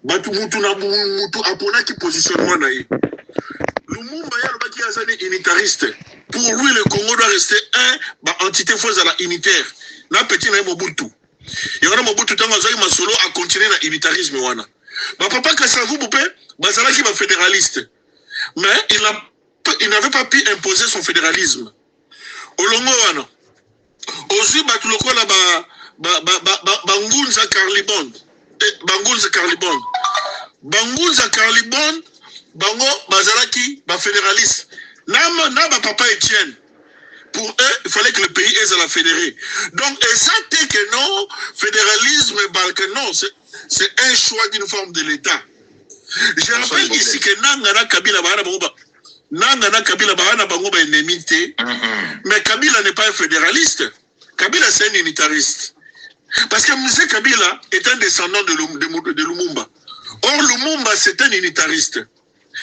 batu mutu na mutu apona qui positionnement na ye. Lumumba ya lobaki azali unitariste. Pour lui le Congo doit rester entité fausse à la unitaire. Na petit na Mobutu. Yona Mobutu tango azali masolo a continuer na unitarisme wana. Ba papa Kasavu Boupé, bazalaki ba fédéraliste. Mais il n'avait pas pu imposer son fédéralisme. Olongo wana. Ozu batu lokola Bangunza Carlibon. Bangunza Carlibon. Bangunza Carlibon, bango bazalaki ba fédéraliste. Na ba papa Etienne. Pour eux, il fallait que le pays ait à la fédérer. Donc, et ça, c'est que non, fédéralisme, non, c'est un choix d'une forme de l'État. Je rappelle ici que Nangana Kabila Bahana Bangoba est ennemi, mais Kabila n'est pas un fédéraliste. Kabila, c'est un unitariste. Parce que M. Kabila est un descendant de Lumumba. Or, Lumumba, c'est un unitariste.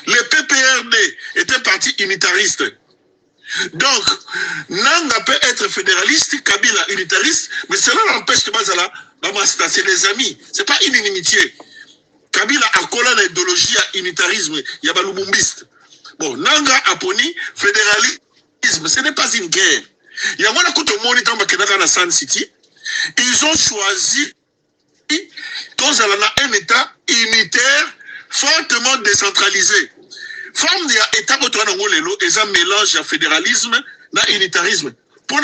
Le PPRD est un parti unitariste. Donc, Nanga peut être fédéraliste, Kabila unitariste, mais cela n'empêche que Bazala, c'est des amis. C'est pas une inimitié. Kabila a collé l'idéologie à unitarisme, il y a Lumumbiste. Bon, Nanga a poni fédéralisme, ce n'est pas une guerre. Il y a un coup moniteur dans San City, ils ont choisi un État unitaire fortement décentralisé. Forme d'État et un mélange de fédéralisme et unitarisme. Pour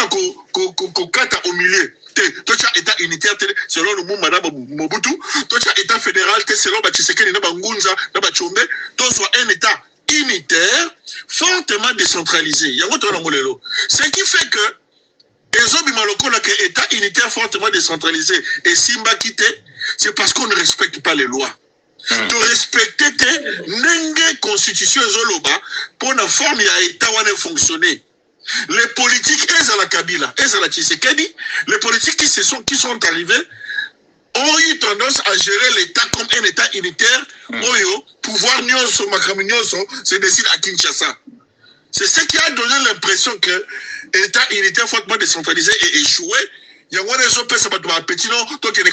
qu'on cata au milieu. Toi, tu as État unitaire selon le monde Madame Mobutu. Toi, tu as État fédéral selon Tshisekedi, Ngunza, Chombe. Toi, soit un État unitaire fortement décentralisé. Ce qui fait que les hommes qui État unitaire fortement décentralisé et Simba quitté, c'est parce qu'on ne respecte pas les lois. De respecter les constitutions zoloba pour une forme d'État fonctionner. Les politiques, elles à la Kabila, elles à la Tshisekedi, les politiques qui sont arrivés ont eu tendance à gérer l'État comme un État unitaire. Pouvoir se décide à Kinshasa. C'est ce qui a donné l'impression que l'État unitaire fortement décentralisé est échoué. Il y a des autres petit nom, toi qui es le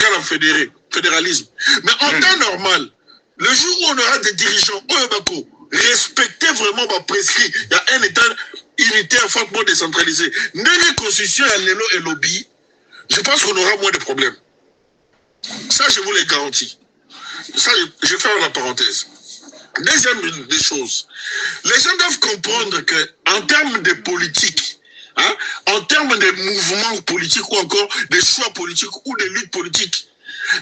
fédéralisme. Mais en temps normal, le jour où on aura des dirigeants, respecter vraiment ma prescrit, il y a un État unitaire fortement décentralisé. N'est constitution à l'élo et lobby, je pense qu'on aura moins de problèmes. Ça, je vous le garantis. Ça, je vais faire la parenthèse. Deuxième des choses, les gens doivent comprendre qu'en termes de politique, en termes de mouvements politiques ou encore de choix politiques ou de lutte politique,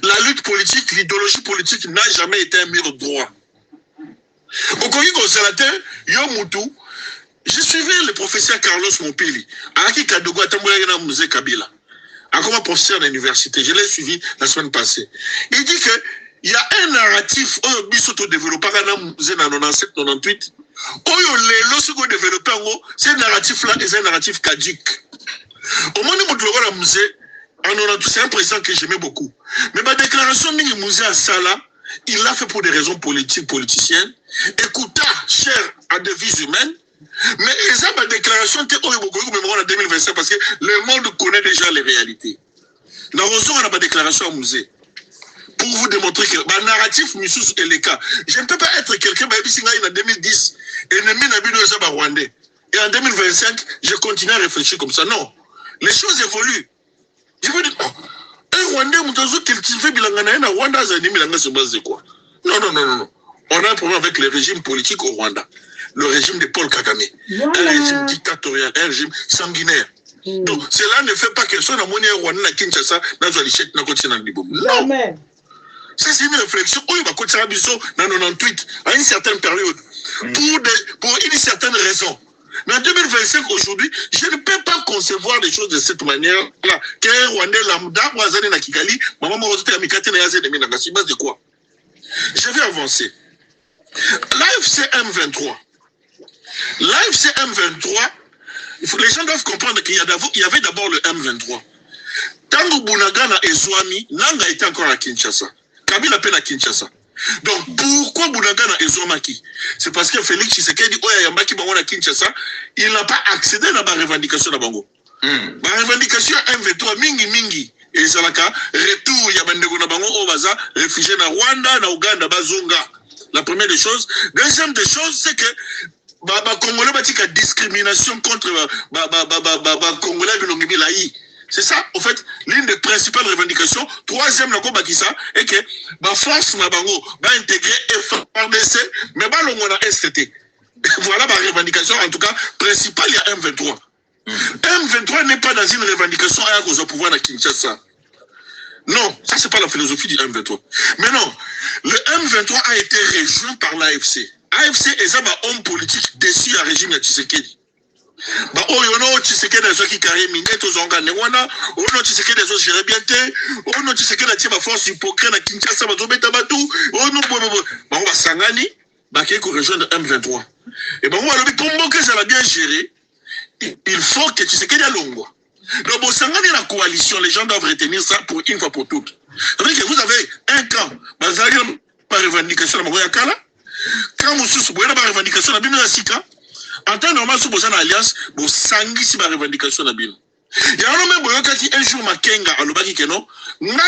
la lutte politique, l'idéologie politique n'a jamais été un mur droit. Au Congo consulateur, je suivais le professeur Carlos Mopeli, à qui Kadogo Atamboula Musée Kabila, comme professeur d'université. Je l'ai suivi la semaine passée. Il dit qu'il y a un narratif, développé en 97-98, c'est un narratif-là, c'est un narratif caduque. Au moment où c'est un président que j'aimais beaucoup. Mais ma déclaration, à Sala, il l'a fait pour des raisons politiciennes. Écouta, cher à des vies humaines. Mais ça, ma déclaration était en 2025 parce que le monde connaît déjà les réalités. Dans on a ma déclaration au musée. Pour vous démontrer que le narratif est le cas. Je ne peux pas être quelqu'un qui en 2010 ennemi de Rwandais. Et en 2025, je continue à réfléchir comme ça. Non. Les choses évoluent. Je veux dire, un Rwandais, Rwanda, c'est quoi? Non. On a un problème avec le régime politique au Rwanda. Le régime de Paul Kagame. Un régime dictatorial, un régime sanguinaire. Donc, cela ne fait pas que soit dans mon Rwanda, na Kinshasa, dans Zolichette, na Kotina Nibom. Non. Ça, c'est une réflexion. Oh, il va continuer à biso, dans 98, à une certaine période. Pour une certaine raison. Mais en 2025, aujourd'hui, je ne peux pas concevoir les choses de cette manière-là. Qu'un Rwandais lambda, Wazane na Kigali, maman Morozote Amikate na Yazé de Minagasi, base de quoi? Je vais avancer. L'AFC M23. L'AFC M23, les gens doivent comprendre qu'il y avait d'abord le M23. Tango Bunagana et Zouami, Nanga était encore à Kinshasa. Kabila peine à Kinshasa. Donc, pourquoi Bunagana et Zouamaki? C'est parce que Félix Tshisekedi, il n'a pas accédé à la revendication de Bango. La revendication M23, mingi, et ça la retour ya bandeko na bango o baza réfugié na Rwanda na Uganda bazonga. La première des choses. Deuxième des choses, c'est que Congolais batika discrimination contre Congolais de l'Ongibi Laï. C'est ça, en fait, l'une des principales revendications. Troisième, la Kobakisa, et que la force na bango va intégrer FRDC, mais ba longo na STT. Voilà ma revendication, en tout cas, principale, il y a M23. M23 n'est pas dans une revendication à cause du pouvoir de Kinshasa. Non, ça c'est pas la philosophie du M23. Mais non, le M23 a été rejoint par l'AFC. AFC est un homme politique déçu à régime de Tshisekedi. Bah oh yono Tshisekedi a qui carré miné tous en Ghana wana, oh non Tshisekedi a géré bien té, oh non Tshisekedi a tiré force hypocrite na Kinshasa ba zobeta batu, oh non bah on va sangani, bah qui est rejoindre M23. Et bah on va le pour que ça va bien gérer, il faut que Tshisekedi a longo. Donc, bon, ça la coalition, les gens doivent retenir ça pour une fois pour toutes. Ça veut dire que vous avez un camp, vous avez une revendication de Mogoyakala, quand vous avez une revendication de Bino Sika, en temps normal, si vous avez une alliance, vous avez une revendication de Bino. Il y a un moment où un jour, Makenga, à l'Obaki Keno, n'a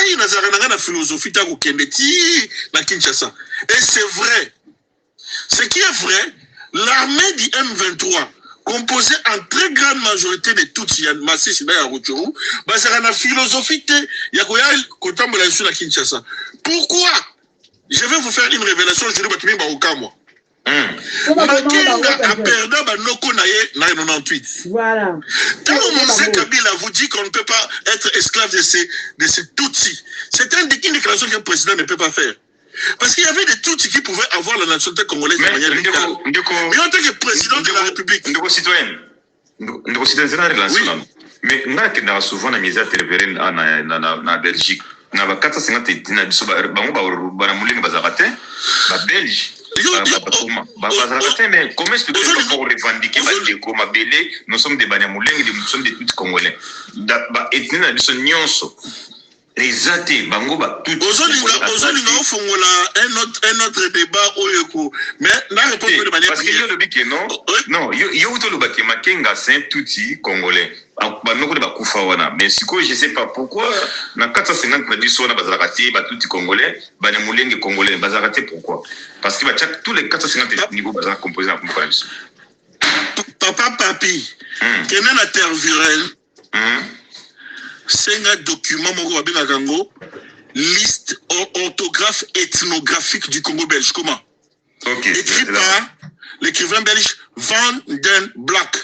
pas philosophie de Kinshasa. Et c'est vrai. Ce qui est vrai, l'armée du M23, composé en très grande majorité de Tutsi, Massi, Sida et Aruchuru, c'est la philosophie de Yakoya sur la Kinshasa. Pourquoi? Je vais vous faire une révélation, je vais vous dire moi. Makenga a perdu Banoko Naye 98. Voilà. Quand Monsé Kabila vous dit qu'on ne peut pas être esclave de ces Tutsi, c'est une déclaration qu'un président ne peut pas faire. Parce qu'il y avait des Tutsis qui pouvaient avoir la nationalité congolaise de manière légale. Mais en tant que président de la République. Mais on a souvent la mise à télévision en Belgique. On a 450 Belge. Mais comment expliquer pour revendiquer nous sommes des Banyamuleng, nous sommes des Tutsis congolais. Exacté, bango ba tout. Aujourd'hui, un autre débat au mais la réponse de manière parce que yo le biki non, yo to le baki Makenga c'est un Tutsi congolais. Banoko de bakufa wana, mais siko je sais pas pourquoi na 450 na biso na bazarati ba Tutsi congolais, Banyamulenge congolais, bazarati pourquoi? Parce que tous les 450 niveaux bazar composés en comparaison. Papa papi, kena na terre virelle. C'est un document, liste orthographe ethnographique du Congo belge. Comment? Écrit par l'écrivain belge Van den Black.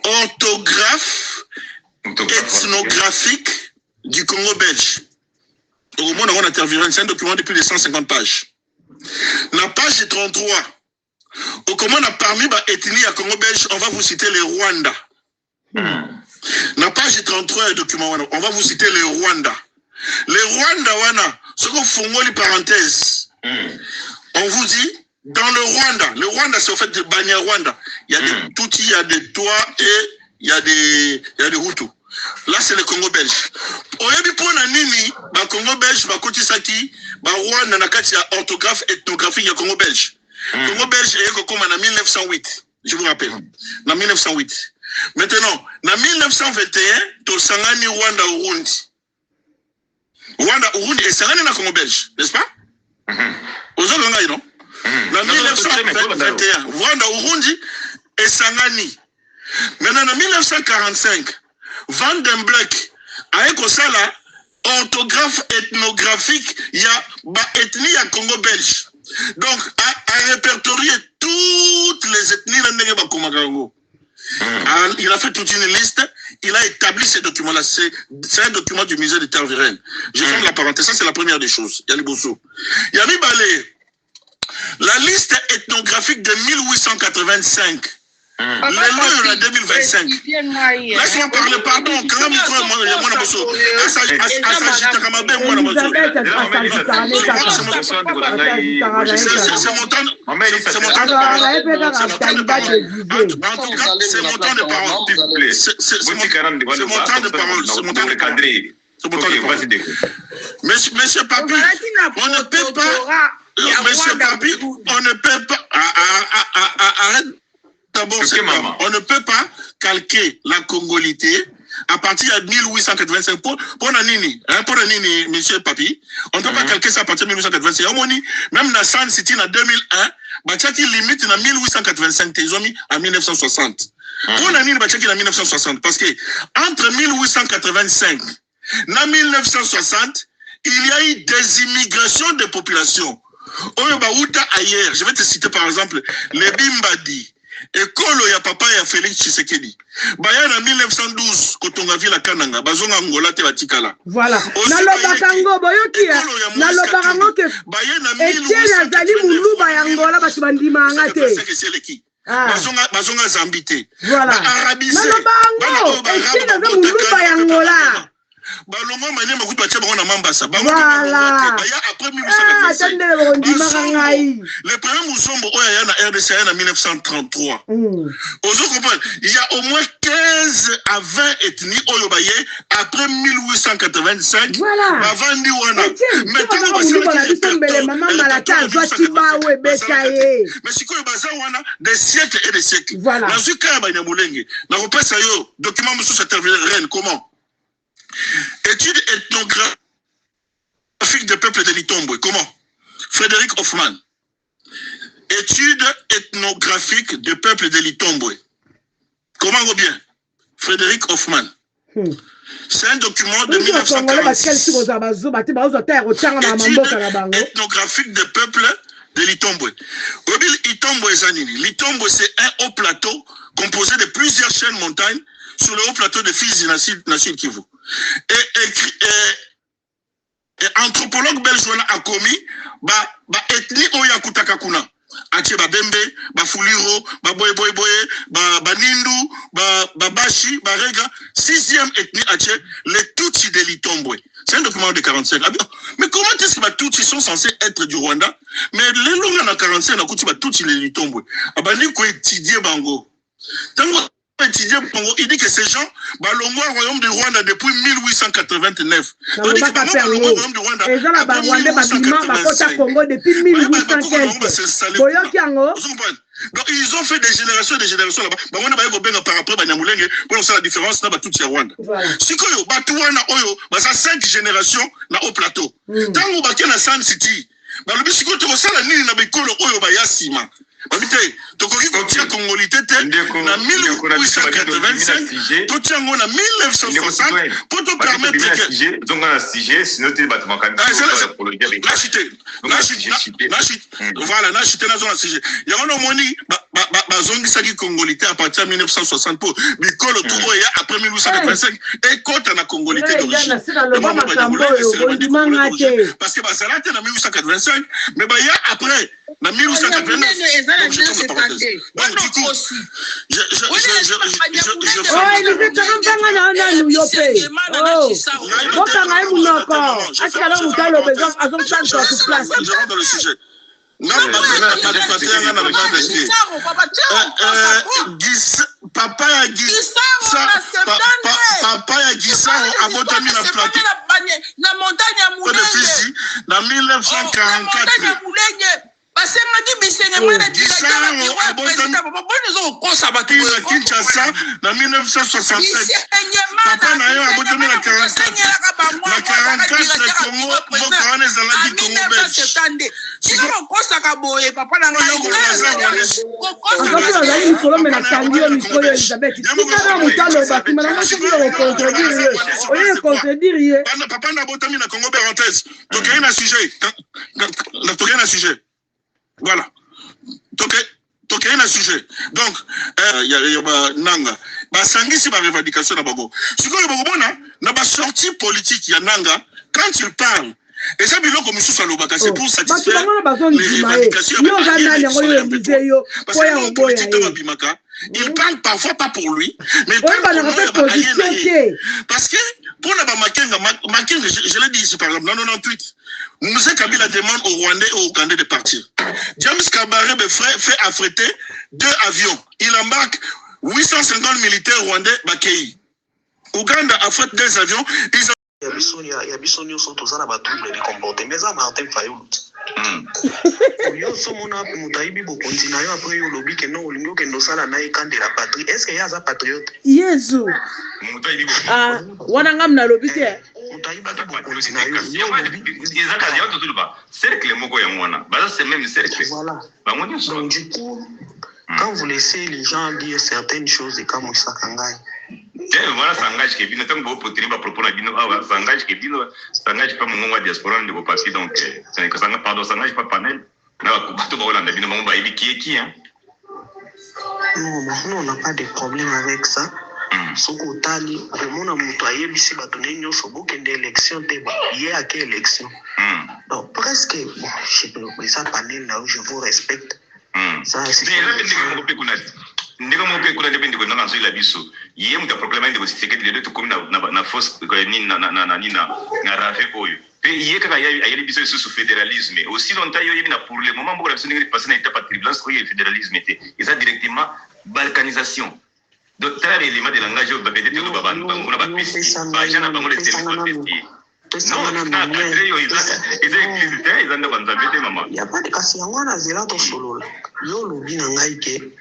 Orthographe ethnographique du Congo belge. Au moins, on a interviewé, c'est un document de plus de 150 pages. La page 33. Au comment on a parmi les ethnies à Congo belge, on va vous citer les Rwanda. La page 33 du document, on va vous citer les Rwanda. Les Rwanda, ce qu'on fait les parenthèses. On vous dit, dans le Rwanda c'est au fait de Banyarwanda. Il y a des Tutsis, il y a des Tois et il y a des Hutus. Là, c'est le Congo belge. Au début, pour Nanini, le Congo belge, Kotisaki, Rwanda, il y a orthographe ethnographique, il y a Congo belge. Le Congo belge est comme en 1908. Je vous rappelle. En 1908. Maintenant, en 1921, tu Sangani Rwanda Urundi. Rwanda Urundi et Sangani na Congo belge, n'est-ce pas? Aujourd'hui, non? En 1921, Rwanda Urundi et Sangani. Maintenant, en 1945, Van den Black a écosala orthographe ethnographique, il y a ethnie à Congo belge. Donc, à répertorier toutes les ethnies dans Congo. Il a fait toute une liste, il a établi ces documents-là. C'est un document du musée de Terre-Virène. Je ferme la parenthèse, ça c'est la première des choses. Il y a les Bosso. Il y a la liste ethnographique de 1885. Le 2025. Laisse-moi parler, pardon. Quand c'est mon temps de parole. C'est mon temps de parole. C'est mon temps de parole. Monsieur Papi, on ne peut pas. Monsieur Papi, on ne peut pas. Arrête. D'abord, on ne peut pas calquer la congolité à partir de 1885 pour Nanini, monsieur Papi, on ne peut pas calculer ça à partir de 1885. Même dans San City en 2001, Bachaki limite en 1885, ils ont mis en 1960. Pour Nanini, Bachaki en 1960, parce que entre 1885 et 1960, il y a eu des immigrations de population. Ailleurs, je vais te citer par exemple les Bimbadi. Ekolo ya papa ya Félix Tshisekedi. Baya en 1912, Kotonga Villa Kananga, Bazonga Angola te batikala. Voilà. Na lobakango boyokia. Na lobakango ke. Baya en Etienne azali muluba ya Angola batu bandima ngate. Bazonga Zambité. Voilà. Na lobakango. Etienne azali muluba ya Angola. Balongo manye makutu batia bango na Mambasa. Voilà. Après 1885. Le premier Mousombo oya na RDC en 1933. Ozo comprendre, il y a au moins 15 à 20 ethnies oyobaye après 1885. Voilà. Bavandi wana. Mais tant que maman malata Zwachibawe Bekaye. Mais sikoyo baza wana des siècles et des siècles. Voilà. Na zuka ba nyamulenge. Na repesa yo document musu s'interviennent comment? Étude ethnographique des peuples de l'Itombwe. Comment? Frédéric Hoffman. Étude ethnographique des peuples de l'Itombwe. Comment on bien? Frédéric Hoffman. C'est un document de 1946. Étude ethnographique des peuples de l'Itombwe. L'Itombwe, c'est un haut plateau composé de plusieurs chaînes montagnes sur le haut plateau de Fizi Nation Kivu. Et anthropologue belge a commis ethnie oya kutaka kuna atie ba Bembe, ba Fuliro, ba Boye, ba Nindu, ba Bashi, ba Rega, 6e ethnie atie les Tutsis de l'Itombwe. C'est un document de 45. Mais comment est-ce que les Tutsis sont censés être du Rwanda? Mais les langues en 45 na kuti ba Tutsis de l'Itombwe. Abani ko étudier bango. Tango étudier bango, il dit que ces gens balongo au royaume du Rwanda depuis 1889. Donc il royaume du Rwanda. Et là ba Rwanda ba Congo depuis 1815. Donc ils ont fait des générations là-bas. On a par rapport à Nyamulenge pour faire la différence dans tout le Rwanda. Si koyo batuwana oyo basa 5 générations na au plateau. Tango ba na San City. Ba lobi siko to sala nini na bikolo oyo ba yasima. Babite tokoki kotia Congolité na 1885 totiango na 1960 pour te permettre que donc on a sujet sinon tu vas te manquer voilà na chité na zone sujet ya on moni bazongi saki Congolité à partir de 1960 pour bikolo tout ya après 1885 et côté na Congolité d'origine parce que bazala na 1885 mais ba ya après na 1889 donc je tourne la parenthèse. Donc du coup, je rentre dans le sujet. Papa ya Gisaro abotami na plateau na montagne ya Mulenge na 1944. Basenga bisenga mwana Gisaro abotami na Kinshasa na 1967. Papa na yo abotami na 44. Na 44 Congo mboka ezalaki Congo belge. Papa na botami na Congo parenthèse. Tokei na sujet. Voilà. Tokei na sujet. Donc il y a nanga. Ba sangisi ba revendication na bago. Sikoyo bago bona na ba sortie politique ya nanga quand il parle. Et ça, c'est pour satisfaire les revendications. Il parle parfois pas pour lui, mais il parle pour lui. Parce que pour la Makenga, je l'ai dit ici par exemple, en 98, Moussa Kabila demande aux Rwandais et aux Ougandais de partir. James Kabarebe fait affréter 2 avions. Il embarque 850 militaires rwandais Bakei. Ouganda affrète 2 avions. Il y a Bissonio sont tous en abattu de comporter, mais ça Martin Fayoul. Yo somona mutaibi bokonzi na yo après yo lobi ke non olingo ke ndosala na ekande la patrie. Est-ce que yaza patriote? Yesu. Wana ngam na lobi te. Mutaiba bokonzi na yo. Ezaka ya tout ba. Cercle moko ya mwana. Baza c'est même cercle. Voilà. Donc du coup, quand vous laissez les gens dire certaines choses et comme ça kangai. Voilà sangage ke bino tango bo potiri ba propos na bino sangage ke bino sangage pa mongo diaspora ndiko papi donc c'est que sangage pardon sangage pa panel na ba to ba Hollande bino mongo ba ibi qui hein. Non, on n'a pas de problème avec ça. Soko tali omona muto ayebisi bato nenyo sobokende élection te ba yé à quelle élection. Donc presque bon je peux ça panel là où je vous respecte. Ça c'est ndiko mo pe kuna ndebe ndiko na nzo ila biso yé muta problème ndiko sikete de to comme na force ko ni na rave oyo pe yé kaka ya biso sous fédéralisme aussi longtemps yo yebina pour le moment beaucoup la biso ndiko passer na étape tribulance ko yé fédéralisme était et ça directement balkanisation. Donc tel élément de langage au babé de baba on a pas piste ba jana ba mo le téléphone piste non il y a pas de kasi ngwana zela to solo yo lobi na ngai ke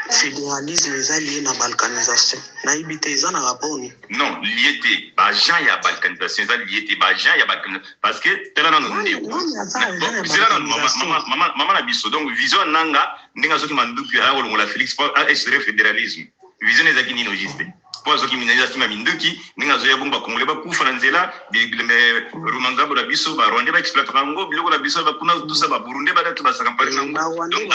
fédéralisme est lié à la balkanisation. Naïbité, na raponi. Non, lié à Jean ya balkanisation, ça lié à Jean ya balkanisation. Parce que tel là non. Maman la biso donc vision nanga ndinga soki manduki a ko la Félix pour assurer fédéralisme. Vision les akini no juste. Pour soki mineza sima minduki ndinga zo ya bomba kongole ba ku franzela de rumanga la biso ba ronde ba exploiter ngo biloko la biso ba kuna dusa ba Burundi ba datu ba sakampari ngo. Donc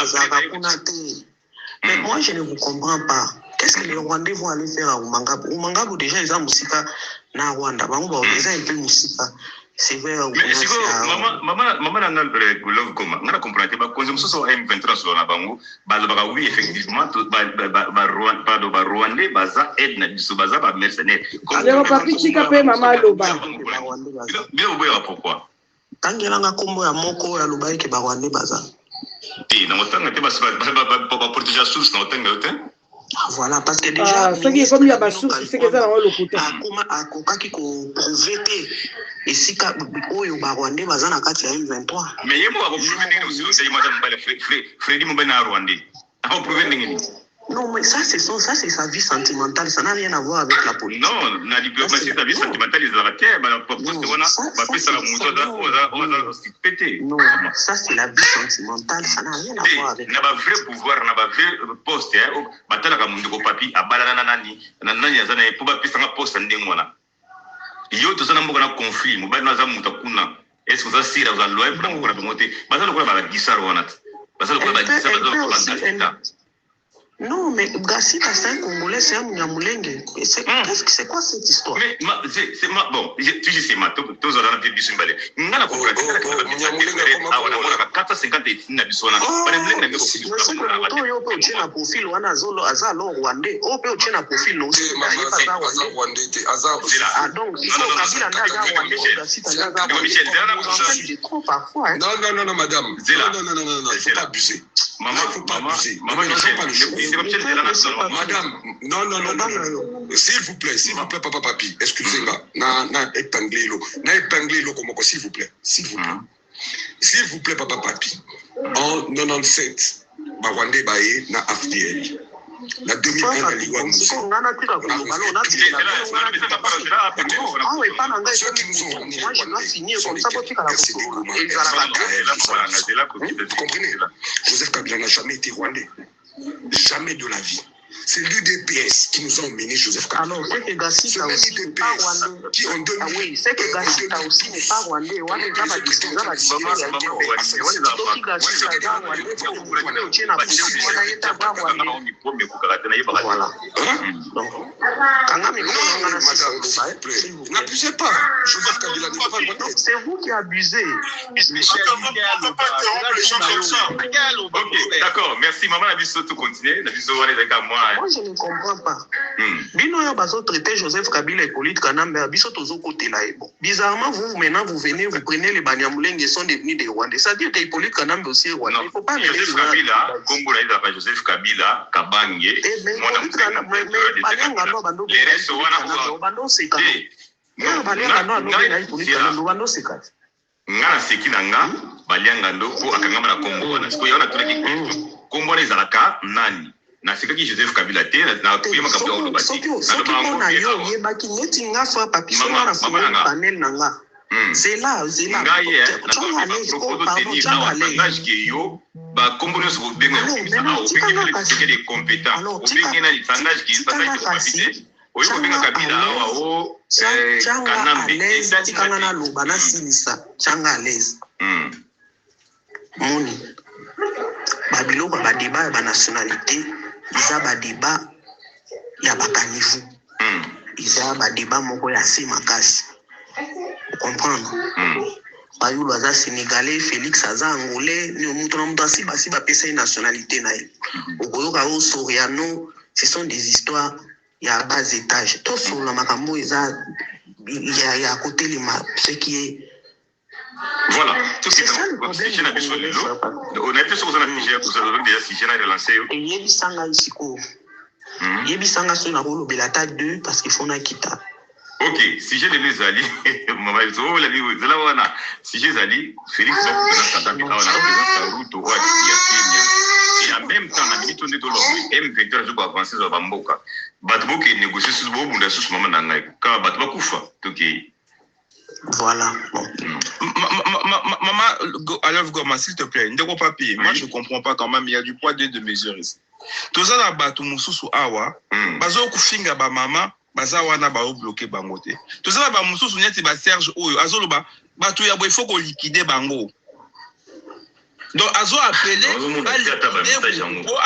mais moi, je ne vous comprends pas. Qu'est-ce que les Rwandais vont aller faire à Oumangabu? Oumangabu, déjà, ils ont Moussika na Rwanda. Ils ont un peu Moussika. C'est vrai. Mais si maman n'a pas love comment? On a compris que quand on se soit M23 sur la bango, oui, effectivement, Rwandais, baza aide na biso baza ba mercenaires. Alors, papi, chika pe maman loba. Bien au boya pourquoi? Tangelanga kombo ya moko ya loba ke ba Rwandais baza. Voilà, parce que déjà, ce qui est comme il y a ma source, c'est que ça dans le côté. À Koka qui prouvé et si Oyo Barwandé va en Katia M23. Mais il y a aussi Freddy Moubena Rwandais. Non, mais ça, c'est sa vie sentimentale. Ça n'a rien à voir avec la politique. Non, la diplomatie, sa vie sentimentale, ils ont la terre. Non, ça, c'est la vie sentimentale. Ça n'a rien à voir avec. Il y a un vrai pouvoir, il y a un vrai poste. Il y a un papi, il y a un poste. Il y a un conflit. Est-ce que ça, c'est la loi pour la monter? Non, mais Gassita, c'est un Congolais, c'est un Nyamulenge. C'est quoi cette histoire? Mais c'est bon, tu dis c'est ma, tous les gens qui disent que nous avons compris que 450 et na bisona. Profil wana zolo azalo Rwandais. O pe ochena profil no. Ah donc il faut Kabila ndaza Rwandais Gassita ndaza Rwandais. Parfois. Non madame. Non, il faut pas abuser. Maman, madame, non, s'il vous plaît, papa papi, excusez-moi, na épinglé l'eau comme s'il vous plaît, s'il vous plaît, papa papi, en 97, Rwandais baye na AFDL. La 2001 à Liwan. Ceux qui nous ont vous comprenez? Joseph Kabila n'a jamais été rwandais. Jamais de la vie. C'est l'UDPS qui nous a emmené Joseph Kabila. Alors, c'est que Gassita aussi n'est pas rwandais. Qui en 2000. Ah oui, c'est que Gassita aussi n'est pas rwandais. N'abusez pas. Joseph Kabila n'est pas rwandais. C'est vous qui abusez. Ok, d'accord. Merci. Maman, la biso tout continuer. La biso va aller avec moi. Moi, je ne comprends pas. Bino ya baso traité Joseph Kabila et Hippolyte Kanambe, biso tozo côté là. Bon, bizarrement, vous maintenant vous venez, vous prenez les Banyamulenge qui sont devenus des Rwandais. Ça veut dire que Hippolyte Kanambe aussi est Rwandais. Il ne faut pas mêler Joseph Kabila, Congo là, il s'appelle Joseph Kabila, Kabange. Les restes, nga seki na nga balianga ndoko akangama na kombo wana siko yona tuleki kombo les alaka nani na sekaki Joseph Kabila te na kuyema kabila olo bati na ba na yo ye baki neti nga fa papi so na fa panel na nga zela ngaye na propos tenir na langage ki yo ba kombo no so benga na obengena les compétents obengena les langage ki ça capacité oyo benga kabila o kanambe tika na loba na sinisa changa à l'aise moni babiloko ba débat ba nationalité isa ba débat ya bakanivu isa ba débat moko ya se makasi comprendre bayulu aza sénégalais Félix aza angolais ni mutu na mutu asi ba pesa nationalité na ye okoyoka o Soriano ce sont des histoires ya bas étage tout sur la makambo eza ya côté lima ce qui est voilà tout c'est ça le problème on a été sur ça Niger pour ça déjà si j'ai relancé yebi sanga isiko yebi sanga so na rolo belata 2 parce qu'il faut na kita OK si j'ai les alliés maman ils ont la vie de la wana si j'ai alliés Félix donc dans sa table on a représente route roi qui a Kenya et en même temps na minute de l'homme M23 je peux avancer sur Bamboka batbo qui négocier sur bo bunda sur maman na ngai ka batba kufa OK voilà bon. Maman alors Goma s'il te plaît ndeko papier moi je comprends pas quand même il y a du poids de mesures ici tout ça là batu mususu awa bazo kufinga ba mama baza wana ba bloquer bango te tout ça ba mususu nyati ba Serge oyo azoloba batu ya bo il faut ko liquider bango donc azo appeler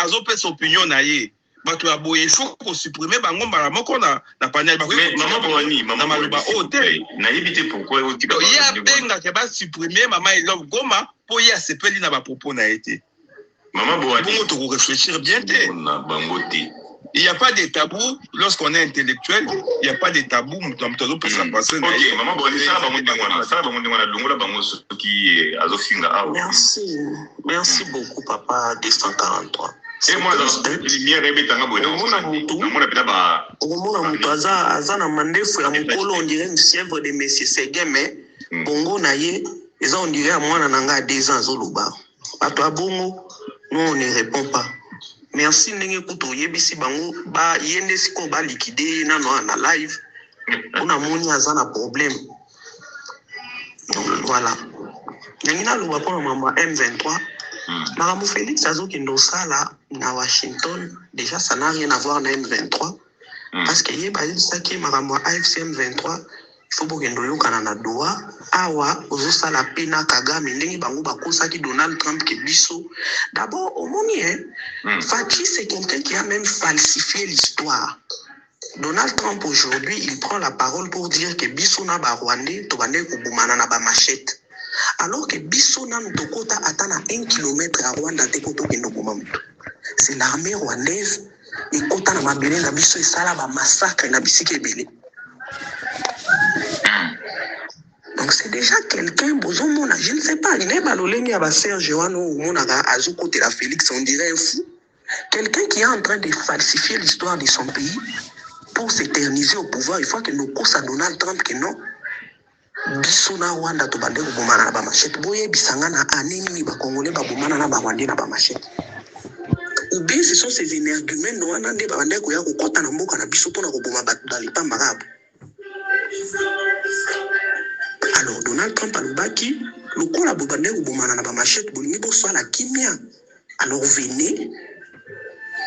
azo pesa opinion na ye batu ya boye il faut ko supprimer bango mbala moko na panel bako mais maman Boani maman maloba hôtel na yebite pourquoi o tika ya benga ke ba supprimer maman I love Goma po ya sepeli na ba propos na été maman Boani bon to réfléchir bien te na bango te il y a pas de tabou lorsqu'on est intellectuel il y a pas de tabou mtozo peut s'en passer OK maman Boani ça ba monde ngwana longola bango qui azofinga awa merci beaucoup papa 243 et moi lumière ebetanga boye na mona pena ba omona mutu aza na mandefu ya mokolo on dirait une fièvre de monsieur Ségué mais bongo na ye eza on dirait mwana nanga 2 ans zoloba bato abongo nous on ne répond pas merci ndenge kuto yebisi bango ba yende siko ba liquider nano na live on a moni aza na problème donc voilà nangina loba pour maman M23 Maramou Félix Azokendo Sala na Washington, déjà ça n'a rien à voir na M23. Parce que yé baïl saki Maramou AFC M23, il faut bokendo yo kanana doa, awa ozo sala pena Kagame ndenge bango bako saki Donald Trump ke biso. D'abord au moni Fachi c'est quelqu'un qui a même falsifié l'histoire. Donald Trump aujourd'hui, il prend la parole pour dire que biso na ba Rwandais to bande ko boumana na ba machette. Alors que Bissona Ntokota atteint à 1 km à Rwanda, c'est l'armée rwandaise et Kota na mabele na biso et ça ba massacre na bisike belé. Donc c'est déjà quelqu'un bozomona, je ne sais pas, il n'est pas l'olemi à Serge Wano ou Monaga Azuko de la Félix, on dirait un fou. Quelqu'un qui est en train de falsifier l'histoire de son pays pour s'éterniser au pouvoir, il faut que nous course à Donald Trump que non. Bisona Rwanda to bande ko bomana na ba machette boye bisanga na anini ba congolais ba bomana na ba Rwandais na ba machette ou bien ce sont ces énergumènes wana nde ba bande ko ya ko kota na mboka na biso pona ko boma batu dans les pas marabes. Alors Donald Trump alobaki lokola bo bande ko bomana na ba machette bolingi bo soit la kimia alors venez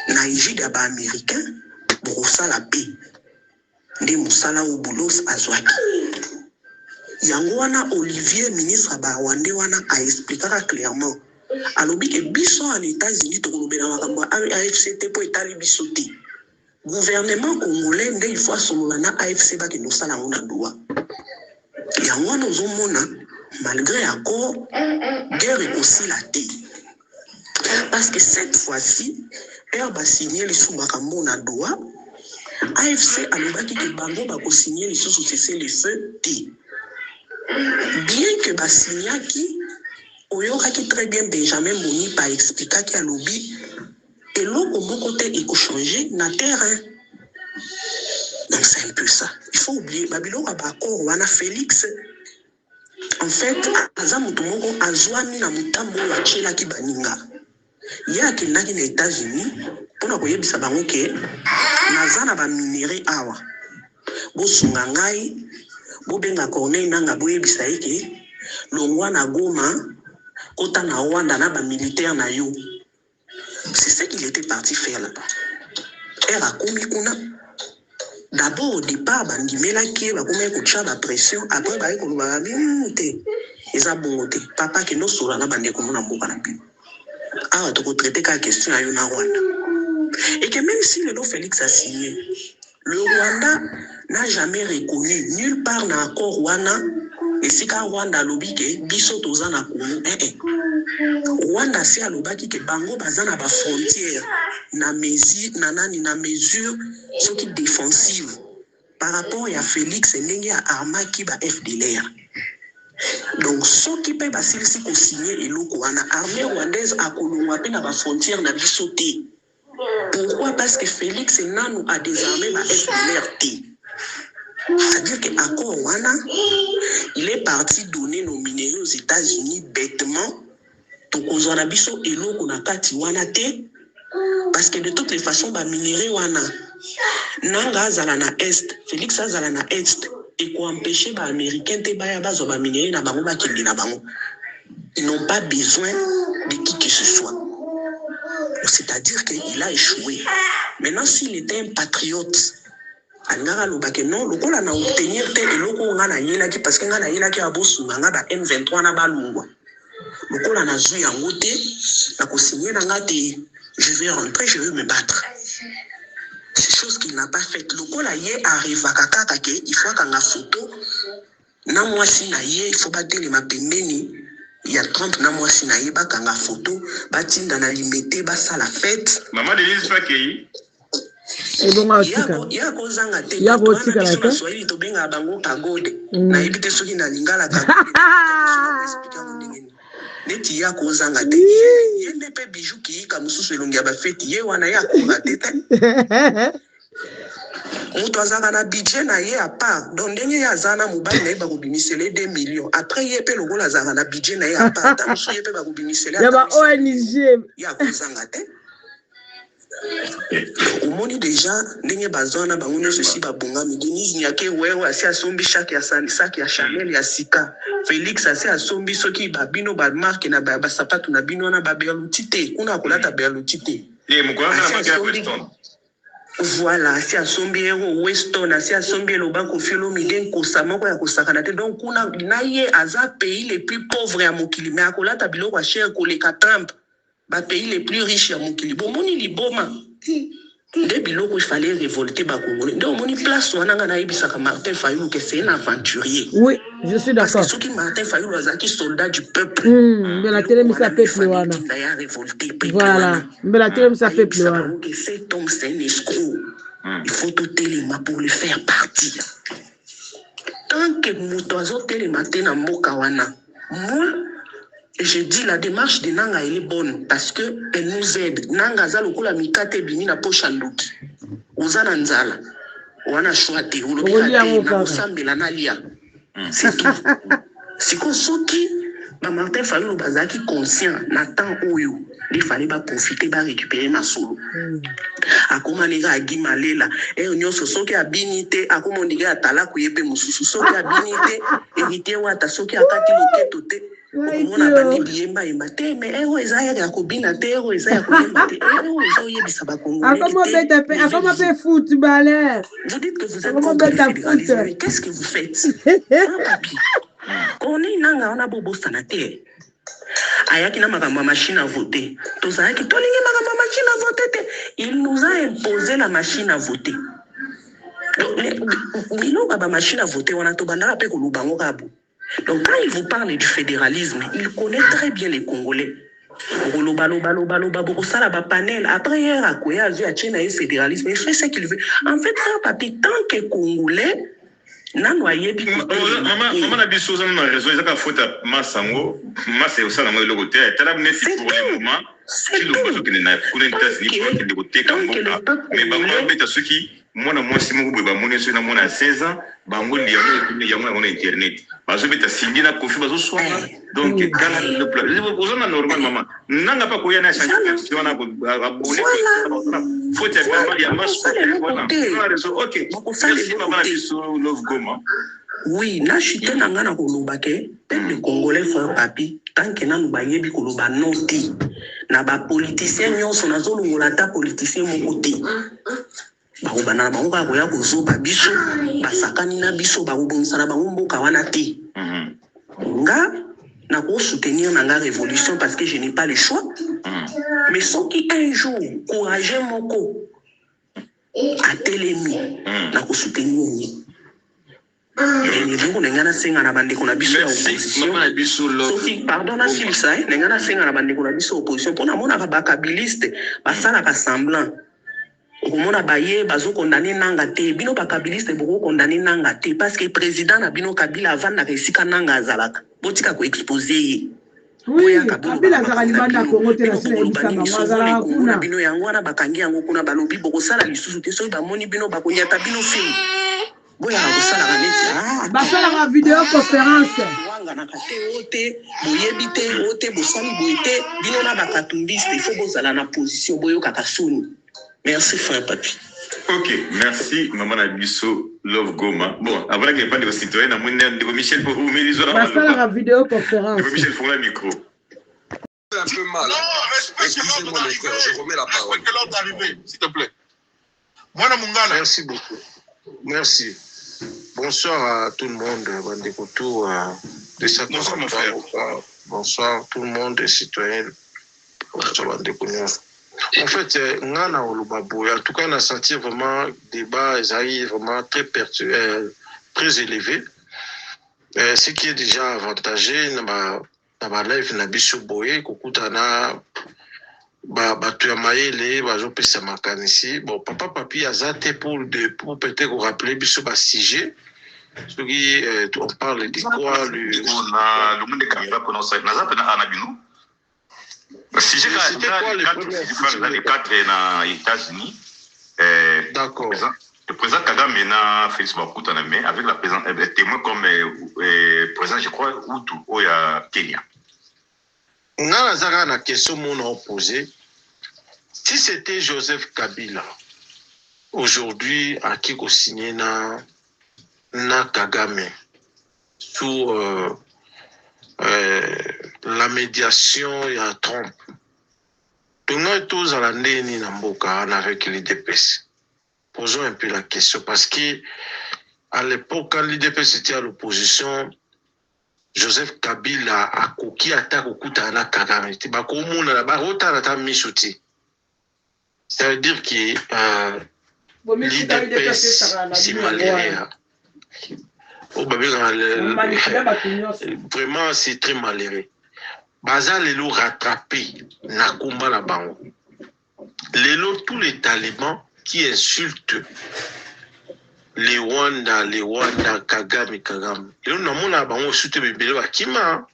na égide ba américain pour ça la paix nde musala ou boulos azwaki. Yangwana Olivier, ministre de Rwanda, a expliqué clairement. Alors, que biso en États-Unis, AFCT pour étaler bisoté. Gouvernement congolais, il faut que AFC va nous salon na doa. Yangwana ozomona, malgré accord, guerre est aussi la thé. Parce que cette fois-ci, Herbe a signé les sous-makambo na doa. AFC a l'obaki que Bango va signer les sous-cessés les feux thé. Bien que Bassignaki, Oyoraki très bien Benjamin Boni par expliquer qu'il y a lobby, et l'autre au bon côté il faut changer na terrain. Donc c'est un peu ça. Il faut oublier, Babylone a d'accord, on a Félix. En fait, aza mutu moko azwami na mutambo oyo achelaki baninga. Ye akendaki na États-Unis mpona koyebisa bango ke naza na baminere awa. Bosunga ngai, bobenga Corneille Nanga boyebisa ye ke longwa na Goma, kota na Rwanda na bamilitaire na yo. C'est ce qu'il était parti faire là-bas. Elle a commis kuna. D'abord, au départ, bandimela qui va comme écouter la pression. Après, bah, écoute, bah, ils ont bon côté. Papa qui nous souvient la bande comme on a beaucoup d'habitude. Ah, tu peux traiter la question à Yona Rwanda. Et que même si le Félix a signé, le Rwanda n'a jamais reconnu nulle part dans l'accord Rwanda. Et si quand Rwanda lobby que biso tozana Congo, Rwanda c'est à lobaki que bango bazana ba frontière na mesure na mesure ce qui défensive par rapport à Félix ndenge a armaki ba FDLR. Donc ce qui peut basile si ko signer eloko wana armée rwandaise a kolongwa pe na ba frontière na biso te. Pourquoi? Parce que Félix nanu a désarmé ba FDLR te. C'est-à-dire qu'accord wana, il est parti donner nos minéraux aux États-Unis bêtement. Tokozwa na biso eloko na kati wana te. Parce que de toutes les façons, ba minéraux wana, nanga azala na Est, Félix azala na Est, et ko empêcher ba Américains te baya bazo ba minéraux na bango ba kendi na bango. Ils n'ont pas besoin de qui que ce soit. C'est-à-dire qu'il a échoué. Maintenant, s'il était un patriote, angara lobake non lokola na obtenir te eloko nga na yelaki parce que nga na yelaki abosunga nga ba M23 na balungwa lokola na zui yango te na kosigner na nga te je vais rentrer, je vais me battre. C'est chose qu'il n'a pas fait. Lokola ye arrivaka kaka ke il faut kanga photo na mwasi na ye il faut batele ma pembeni ya Trump na mwasi na ye bakanga photo batinda na limité basa la fête. Maman Denise Fakei Et bon, ya kozanga te ya kozika la ka Swahili to benga bango kagode na ibite soki na lingala kagode neti ya kozanga te ye nepe bijou ki ka mususu elongi ya bafeti ye wana ya kola te mutu azanga na budget na ye à part donc ndenge ya zana mobali na ye bakobimisele 2 millions après ye pe lokola azanga na budget na ye à part ta musu ye pe bakobimisele ya ba ONG ya kozanga te. Au monde déjà, n'engue bazona bangono ceci babonga Denise nyake wewe asi asombi chaque ya sac ya Chanel ya Sika Félix asi asombi soki babino ba marque na ba sapatu na bino na ba berlutite kuna kolata berlutite mukona na marque Weston. Voilà, asi asombi ero Weston asi asombi lo banko filo miden ko samoko ya kosakana te donc kuna naye aza pays les plus pauvres ya mokili mais akolata biloko ya cher ko le Trump. Ba pays les plus riches à Mokili. Bon, moni liboma. Dès biloko il fallait révolter ba Congolais. Donc moni place on a naibisaka Martin Fayulu que c'est un aventurier. Oui, je suis d'accord. Parce que ceux qui Martin Fayulu azaki soldat du peuple. Mais la télé me ça peuple wana. Voilà. Mais la télé me ça peuple wana. Cet homme c'est un escroc. Il faut tout téléma pour le faire partir. Tant que mutozo téléma tena mboka wana. Moi je dis la démarche de Nanga elle est bonne parce que elle nous aide. Nanga za lokola mikate bini na pocha ndoki. Ozana nzala. Wana shwate ulobela na osambela na lia. C'est tout. Siko soki ba Martin Fayulu bazaki conscient na temps oyo, il fallait pas profiter ba récupérer ma solo. Akoma nega agimalela nyonso soki abinite akoma ndiga atala kuyepe mususu soki abinite héritier wata soki akati loketo te. Mona bandi biyemba imate mais ero ezaya ya kobina te ero ezaya kobina te ero ezoyebisa ba Congolais. Akoma pe footballeur. Vous dites que vous êtes contre le fédéralisme, mais qu'est-ce que vous faites? Papi. On est nanga on a bobo sanate. Ayaki na makambo machine à voter. Tozayaki tolingi makambo machine à voter. Il nous a imposé la machine à voter. Milo baba machine à voter on a to bandara pe ko lubango kabo. Donc quand il vous parle du fédéralisme, il connaît très bien les Congolais. Panel. Après, il a le fédéralisme. Il fait ce qu'il veut. En fait, papi, tant que Congolais, maman a dit choses dans la raison. Il y a faute à Massango. Massé au salon de l'autre. Tu as amené pour le moment. Si le besoin qu'il n'a pas de côté, mais maman a ceux qui mwana mwasi moko boye bamoni so na mwana 16 ans bango ndi yango na internet bazo beta sindi na kofi bazo swanga donc kala le plan ozona normal mama nanga pa koya na change wana abonné faut être ya masque voilà OK merci maman biso Love Goma. Oui, na chute na nga na koloba ke peuple congolais frère papi tant que nanu bayebi koloba noti na ba politicien nyonso na zolongola ta politicien moko te ba bana bango ka koya kozoba biso basakani na biso ba obongisa na bango mboka wana te nga na ko soutenir na nga révolution parce que je n'ai pas le choix mais soki un jour courage moko a telemi na ko soutenir ni nengana senga na bande kona biso opposition pardon na silsa nengana senga na bande kona biso opposition pona mona ba kabiliste basala ka semblant okomona baye bazo condamner nanga te bino ba kabiliste boko condamner nanga te parce que président na bino Kabila avanda resika nanga azalaka botika ko exposer oui Kabila azala libanda Kongo te na sala kuna bino yango wana bakangi yango kuna balobi boko sala lisusu te so ba moni bino bakonyata bino film boya kosala kaneti basala ma vidéo conférence wanga na kate ote boyebi te ote bosali boyete bino na bakatumbiste il faut bozala na position boyo kakasuni. Merci frère papi. OK, merci maman Nabiso Love Goma. Bon, avant que pas de citoyen na mon de Michel pour vous mélisora. Basala ma vidéo conférence. Michel pour le micro. Un peu mal. Non, excusez-moi les frères, je remets la parole. Que l'ordre arrivé, s'il te plaît. Mwana Mungala. Merci beaucoup. Merci. Bonsoir à tout le monde, Bandekutu, de sa bonsoir mon frère. Bonsoir tout le monde, les citoyens. Bonsoir Bandekutu. En fait, Ngana Olubabou, en tout cas, on a senti vraiment débat, vraiment très élevé. Ce qui est déjà avantagé, dans ma live, Nabiso Boye, Kokutana, Batuyamaele, Bajopesa Makanisi. Bon, papa, papi, Azate pour peut-être rappeler Biso Bassigé. On parle de quoi, le monde de caméra qu'on a Anabino. Si j'ai les quatre aux États-Unis, d'accord. Le président Kagame na Félix Bakuta na mais avec la présence témoin comme président je crois Outu au Kenya. On a la question mon posée. Si c'était Joseph Kabila aujourd'hui à qui ko signé na Kagame sous la médiation il y a Trump. Tout le monde tous à la neni namboka avec l'IDPS. Posons un peu la question parce que à l'époque quand l'IDPS était à l'opposition, Joseph Kabila a coquille attaque au coup à Kagame. Ça veut dire que l'IDPS c'est malheureux. Vraiment c'est très malheureux. Baza lelo rattrapé na combat la bango. Lelo tous les talibans qui insultent les Rwanda, Kagame. Lelo na mona bango soute bebele wa kima.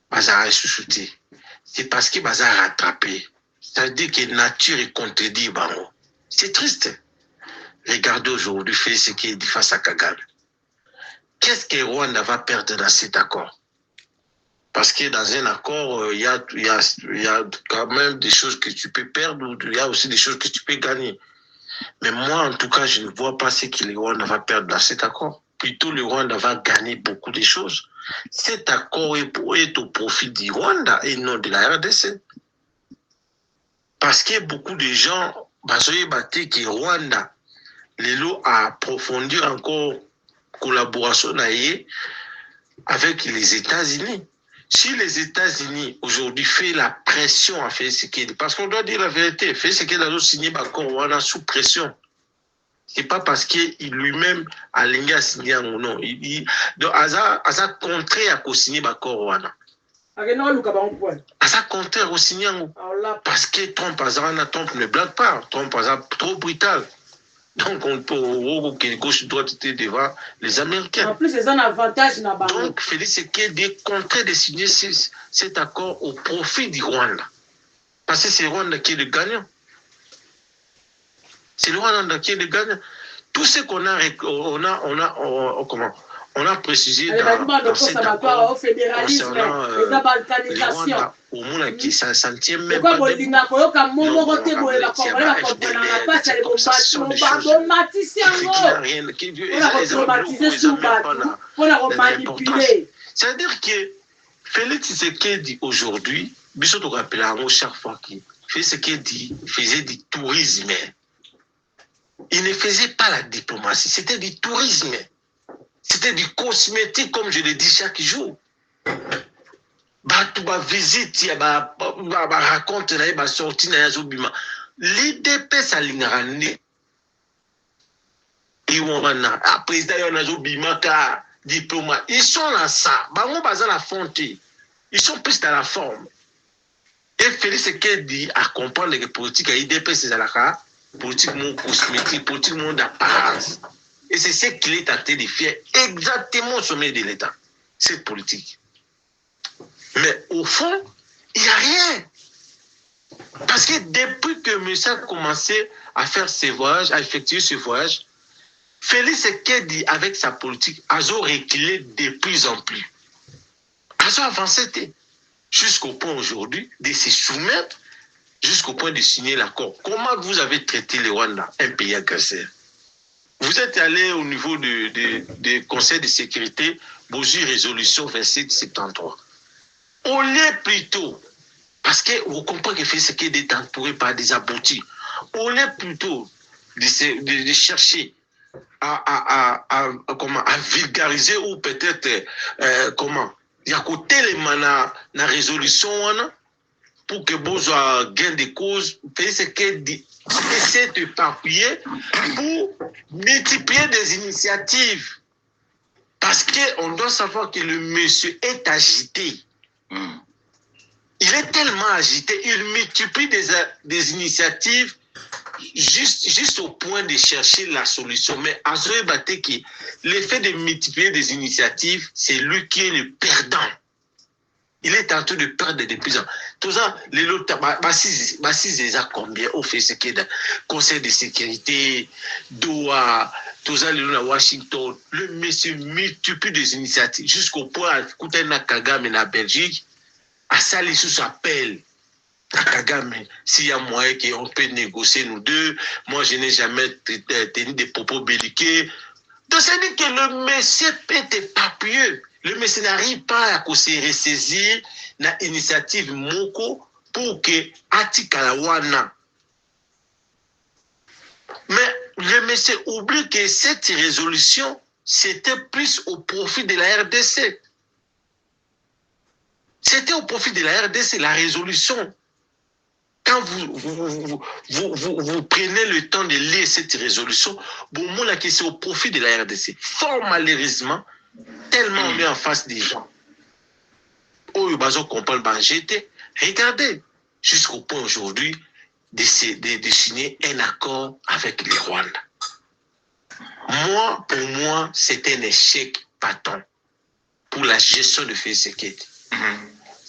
Baza ressuscité. C'est parce que baza rattrapé. Ça veut dire que nature est contredit bango. C'est triste. Regardez aujourd'hui ce qui est dit face à Kagame. Qu'est-ce que Rwanda va perdre dans cet accord? Parce que dans un accord, il y a quand même des choses que tu peux perdre, il y a aussi des choses que tu peux gagner. Mais moi, en tout cas, je ne vois pas ce que le Rwanda va perdre dans cet accord. Plutôt, le Rwanda va gagner beaucoup de choses. Cet accord est au profit du Rwanda et non de la RDC. Parce que beaucoup de gens, que Rwanda, Lelo a approfondi encore collaboration avec les États-Unis. Si les États-Unis aujourd'hui font la pression à faire ce qu'il dit, parce qu'on doit dire la vérité, fait ce qu'il a signé Rwanda sous pression. C'est pas parce qu'il lui-même a signé ou non. Donc, Aza contraire à signer Rwanda. Aza contraire au signé parce que Trump ne blague pas. Trump est trop brutal. Donc, on peut que gauche-droite était devant les Américains. En plus, c'est un avantage. Donc, Félix Tshisekedi est contraint de signer cet accord au profit du Rwanda. Parce que c'est Rwanda qui est le gagnant. C'est le Rwanda qui est le gagnant. Tout ce qu'on a, on a précisé dans cet accord concernant le Rwanda, au monde qui s'en tient même pas c'est-à-dire que Félix Tshisekedi aujourd'hui, Bissot te rappelle chaque fois qu'il faisait du tourisme. Il ne faisait pas la diplomatie, c'était du tourisme. C'était du cosmétique, comme je le dis chaque jour. Tu vas visiter, raconter, tu vas sortir, l'IDP, ça l'ingarané. Et on a président, on a un diplomate. Ils sont là, ça. On va dans la fonte. Ils sont plus dans la forme. Et Félix Tshisekedi a comprendre que la politique à l'IDP, c'est la politique mon cosmétique, politique mon d'apparence. Et c'est ce qu'il est en train de faire exactement au sommet de l'État, cette politique. Mais au fond, il n'y a rien. Parce que depuis que M. a commencé à faire ses voyages, à effectuer ses voyages, Félix Tshisekedi, avec sa politique, a reculé de plus en plus. A avancé jusqu'au point aujourd'hui de se soumettre, jusqu'au point de signer l'accord. Comment vous avez traité le Rwanda, un pays agresseur? Vous êtes allé au niveau du Conseil de sécurité, Bozu résolution 2773. Au lieu plutôt, parce que vous comprenez que Félix Tshisekedi est entouré par des aboutis, au lieu plutôt de chercher à vulgariser ou peut-être il y a côté les mana la résolution pour que vous ayez gain de cause, Félix Tshisekedi essaie de t'appuyer pour multiplier des initiatives. Parce qu'on doit savoir que le monsieur est agité. Il est tellement agité, il multiplie des initiatives juste au point de chercher la solution. Mais à ce moment-là, l'effet de multiplier des initiatives, c'est lui qui est le perdant. Il est en train de perdre de plus en plus. Tout ça, les autres, si combien on fait ce qui est dans le Conseil de sécurité, Doha, tout ça, à Washington, le monsieur multiplie des initiatives jusqu'au point où il y a Kagame en Belgique, à Sali sous appel à Kagame, s'il y a moyen qu'on peut négocier nous deux, moi je n'ai jamais tenu des propos belliqueux. Donc ça dit que le monsieur peut être papilleux. Le monsieur n'arrive pas à se ressaisir dans l'initiative Moko pour que Atikalawana. Mais le monsieur oublie que cette résolution, c'était plus au profit de la RDC. C'était au profit de la RDC, la résolution. Quand vous prenez le temps de lire cette résolution, bon, moi, c'est au profit de la RDC. Fort malheureusement, tellement on est en face des gens. Oh, ils comprennent, regardez, jusqu'au point aujourd'hui de signer un accord avec les Rwandais. Pour moi, c'est un échec patent pour la gestion de Félix Tshisekedi.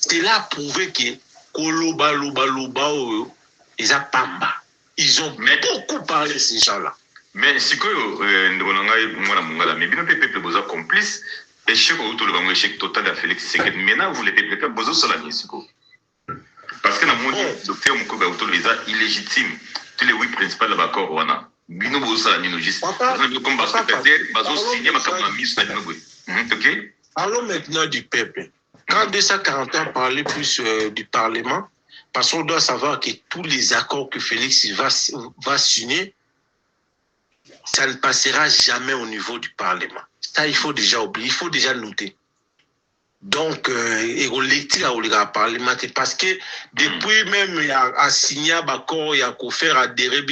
Cela a prouvé que Koloba, ils ont pamba. Ils ont beaucoup parlé, ces gens-là. Mais si vous avez peuple besoin complice, échec au échec total à Félix Tshisekedi. Maintenant, vous les peuple besoin sur la mise. Parce que dans le monde, le docteur Moukoba autorise illégitime tous les 8 principaux de l'accord Rwanda. Bino bosa ni juste. Comme parce que peut-être bazo signer ma comme mise na bino. OK? Parlons maintenant du peuple. Quand 240 ans parlait plus du Parlement, parce qu'on doit savoir que tous les accords que Félix va signer, ça ne passera jamais au niveau du Parlement. Ça, il faut déjà oublier, il faut déjà noter. Donc, il y a un Parlement, parce que depuis même, il y a un signé un accord, il y a un faire adhérer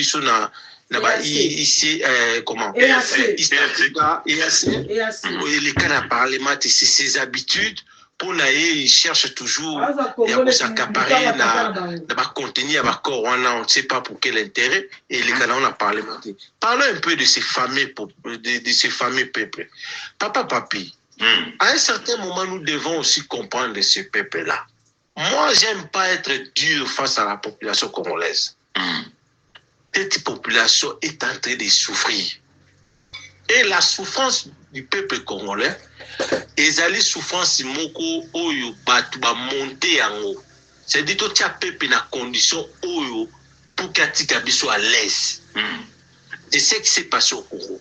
ici, comment? EAC. Les cas d'un Parlement, c'est ses habitudes. Pour il cherche toujours à s'accaparer à contenir l'accord, on ne sait pas pour quel intérêt, et les canons ont parlementé. Parlons un peu de ces fameux peuples. Papa Papi, à un certain moment, nous devons aussi comprendre ce peuple-là. Moi, j'aime pas être dur face à la population congolaise. cette population est en train de souffrir. Et la souffrance du peuple congolais, ezali souffrance moko oyo batu ba monter en haut. C'est-à-dire que tu as peuple na condition oyo pour katika biso à l'aise. C'est ce qui s'est passé au Congo.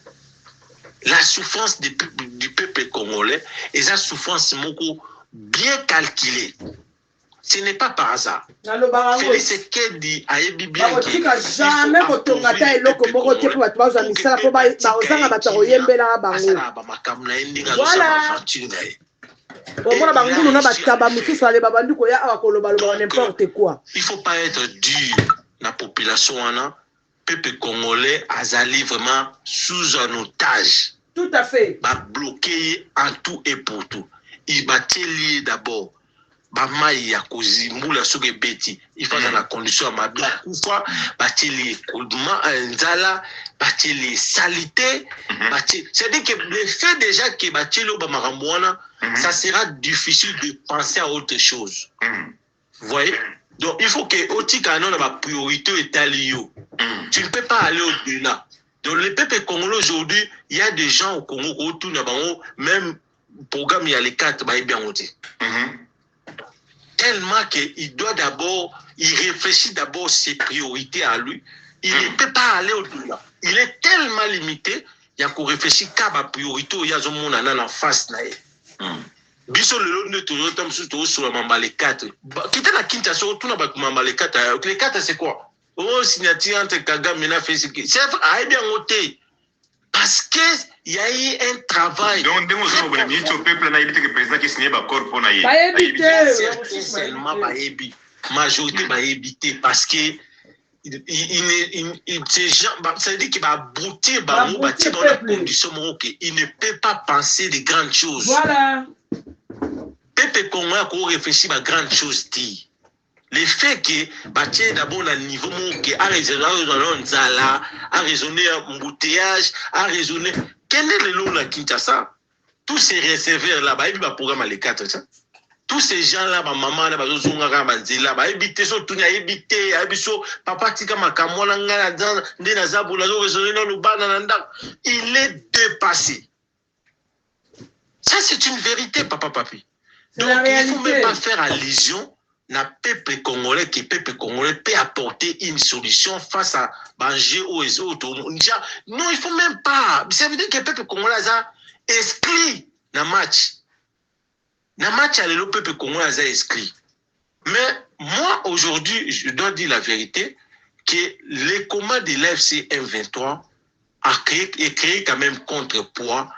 La souffrance du peuple congolais est une souffrance moko bien calculée. Ce n'est pas par hasard. Félix Tshisekedi a ébi bien que jamais kotongata eloko moko te pour batwa za misala po ba ozanga bataro yembela bango. Voilà. Omona bangulu na bataba mususu ale babandu ko ya akoloba loba n'importe quoi. Il faut pas être dur la population wana. Peuple congolais azali vraiment sous un otage. Tout à fait. Ba bloqué en tout et pour tout. Il va lié d'abord. Bamaï ya kozimbula soke beti il faut dans la condition ma bien kufa bateli koduma nzala bateli salité bateli c'est-à-dire que le fait déjà que bateli ba maramboana ça sera difficile de penser à autre chose. Vous voyez, donc il faut que otika non la priorité italio. Tu ne peux pas aller au-delà. Donc le peuple congolais aujourd'hui, il y a des gens au Congo autour na bango même programme il y a les 4 ba bien oti. Tellement qu'il doit d'abord, il réfléchit d'abord ses priorités à lui. Il ne peut pas aller au-delà. Il est tellement limité, il y a qu'on réfléchit qu'à ma priorité, il y a un monde en face. Biso le lot de tout sur les 4. Quitte la Kinshasa, tout n'a pas les 4. Les 4, c'est quoi? Oh, signature entre Kagame et Nafesiki. C'est bien ôté. Parce qu'il y a eu un travail. Donc, dès que vous avez dit au peuple, le président qui signe un corps pour naïe. C'est seulement majorité va éviter parce que ces gens, ça veut dire qu'il va aboutir dans la condition il ne peut pas penser de grandes choses. Voilà. Peuple Congolais a réfléchi à grandes choses. Le fait que Batié d'abord à niveau qui a raisonné a raisonné embouteillage, a raisonné. Quel est le lot de Kinshasa? Tous ces receveurs là-bas, il va programme les 4. Tous ces gens là, ma maman là, là, éviter son tourner, éviter, papa tika makamona ngala dans des nazabu là, raisonner dans le banananda. Il est dépassé. Ça c'est une vérité, papa papi. Donc il ne faut même pas faire allusion. Na peuple congolais qui peuple congolais peut apporter une solution face à Bangé ou les autres. Non, il faut même pas. Ça veut dire que le peuple congolais a inscrit dans le match. Dans le match, le peuple congolais a inscrit. Mais moi, aujourd'hui, je dois dire la vérité que les commandes de l'FC M23 a créé quand même contrepoids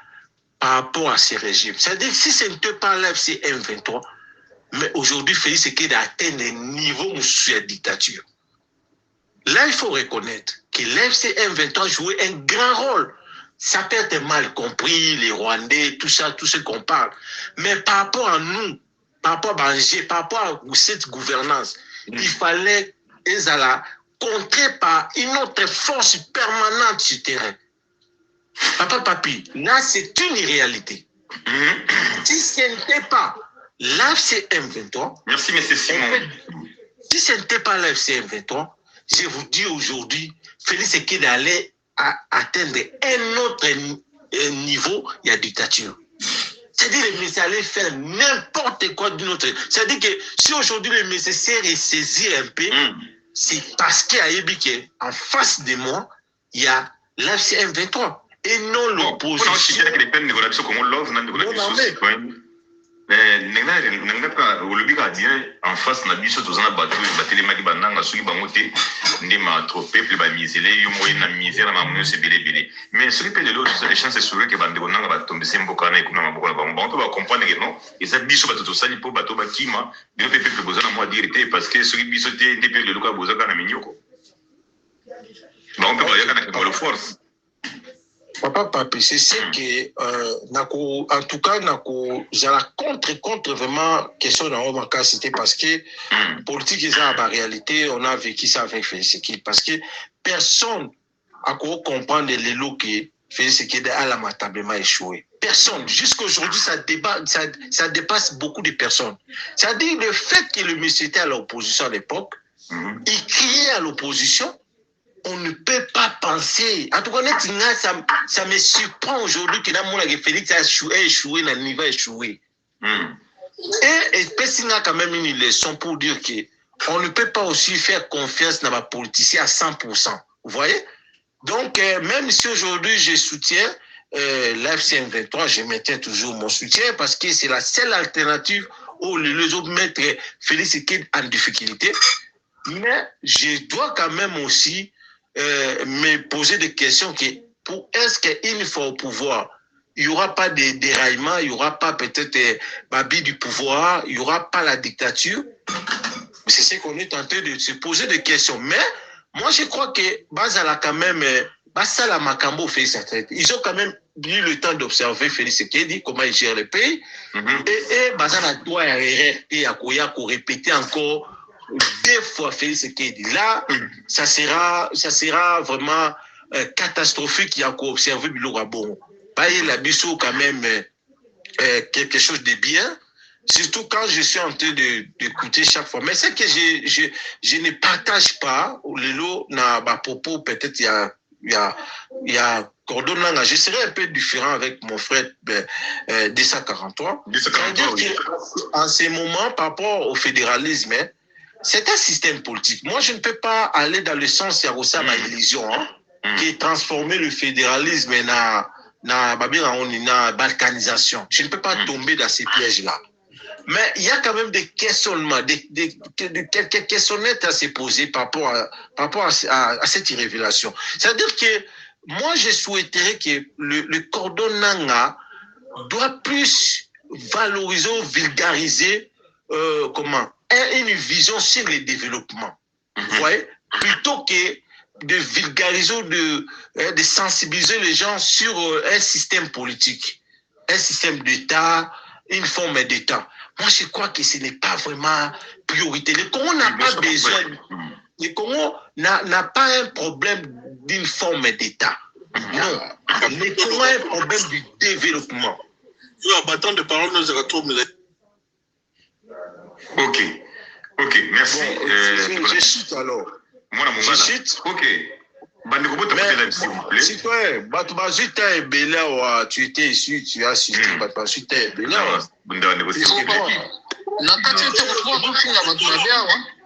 par rapport à ces régimes. C'est-à-dire que si ce n'était pas l'FC M23, mais aujourd'hui, Félix Tshisekedi a atteint des niveaux de dictature. Là, il faut reconnaître que l'FC M23 jouait un grand rôle. Ça peut être mal compris, les Rwandais, tout ça, tout ce qu'on parle. Mais par rapport à nous, par rapport à Bangé, par rapport à cette gouvernance, il fallait les contrer par une autre force permanente sur le terrain. Papa Papi, là, c'est une réalité. Si ce n'était pas l'AFC M23. Merci, M. Simon. Si ce n'était pas l'AFC M23, je vous dis aujourd'hui, Félix Tshisekedi allait atteindre un autre niveau, il y a dictature. C'est-à-dire que le monsieur allait faire n'importe quoi d'une autre. C'est-à-dire que si aujourd'hui le monsieur s'est ressaisi un peu, c'est parce qu'il y a eu en face de moi, il y a l'AFC M23 et non l'opposition. En face na biso tozana bato batelemaki bandanga soki bango te nde matro peuple bamisele yo moye na misère na mamoyo se belebele mais soki mpe lelo les chances soki ke bandeko nanga batombese mboka na ekuna maboko na bango bango ba comprendre que non eza biso bato tosali mpo bato bakima bino mpe peuple bozana mwa dire te parce que soki biso te nde mpe lelo ka bozaka na minyoko bango mpe bayaka na kengolo force. Papa Papi, c'est ce que, en tout cas, j'ai la contre vraiment question dans ma cas, c'était parce que politique est en réalité, on a vécu ça avec Félix Tshisekedi, parce que personne a comprendre les lots que Félix Tshisekedi a lamentablement échoué. Personne. Jusqu'à aujourd'hui, ça dépasse beaucoup de personnes. C'est-à-dire le fait que le monsieur était à l'opposition à l'époque, il criait à l'opposition. on ne peut pas penser. En tout cas, ça me surprend aujourd'hui que Félix a échoué, dans le niveau échoué. Et Pessinga a quand même une leçon pour dire qu'on ne peut pas aussi faire confiance dans ma politicien à 100%. Vous voyez? Donc, même si aujourd'hui je soutiens l'AFC M23, je maintiens toujours mon soutien parce que c'est la seule alternative où les autres mettent Félix Tshisekedi en difficulté. Mais je dois quand même aussi me poser des questions que est-ce qu'une fois au pouvoir, il n'y aura pas de déraillement, il n'y aura pas peut-être babie du pouvoir, il n'y aura pas la dictature. C'est ce qu'on est en train de se poser des questions. Mais moi, je crois que Bazala quand même, Basala Makambo fait ça. Ils ont quand même eu le temps d'observer Félix Tshisekedi, comment il gère le pays. Et Bazala doit arrêter et répéter encore 2 fois Félix Tshisekedi. Là, ça sera vraiment catastrophique. Il y a qu'à observer Bilora Bon. Il a biso quand même quelque chose de bien, surtout quand je suis en train d'écouter chaque fois. Mais c'est que je ne partage pas le lot na ba propos. Peut-être il y a Cordon Nanga. Je serais un peu différent avec mon frère D143. C'est-à-dire qu'en ce moment, par rapport au fédéralisme, c'est un système politique. Moi, je ne peux pas aller dans le sens de la illusion, qui est transformer le fédéralisme na balkanisation. Je ne peux pas tomber dans ces pièges-là. Mais il y a quand même des questionnements, quelques questionnettes à se poser par rapport à cette révélation. C'est-à-dire que moi, je souhaiterais que le cordon Nanga doit plus valoriser ou vulgariser une vision sur le développement. Vous voyez? Plutôt que de vulgariser ou de sensibiliser les gens sur un système politique, un système d'État, une forme d'État. Moi, je crois que ce n'est pas vraiment priorité. Le Congo n'a pas besoin. Le Congo n'a pas un problème d'une forme d'État. Non. Le Congo a un problème du développement. Battant de parole, nous retrouvons. Ok, merci. Je chute alors. Je chute. Ok. S'il vous plaît. Citoyen, tu étais ici, tu as cité,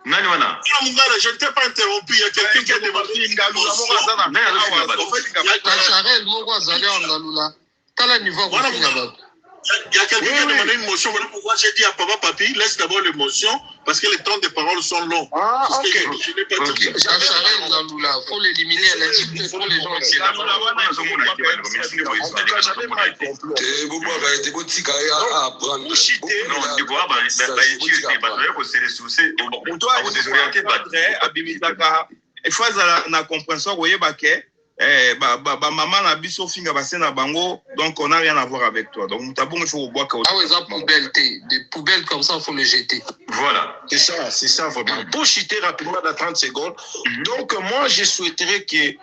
Nani wana? Je ne t'ai pas interrompu, il y a quelqu'un qui a demandé une Il y a quelqu'un qui a demandé une motion. Voilà pourquoi j'ai dit à Papa Papi, laisse d'abord l'émotion, parce que les temps de parole sont longs. Ah, ok. Je n'ai pas dit. Il faut l'éliminer, pour les gens qui maman na biso finga basena bango, donc on n'a rien à voir avec toi. Donc mutabon il faut boire ah ouais, ça poubelle, des poubelles comme ça, il faut les jeter. Voilà. C'est ça vraiment. Pour citer rapidement dans 30 secondes. Donc moi je souhaiterais que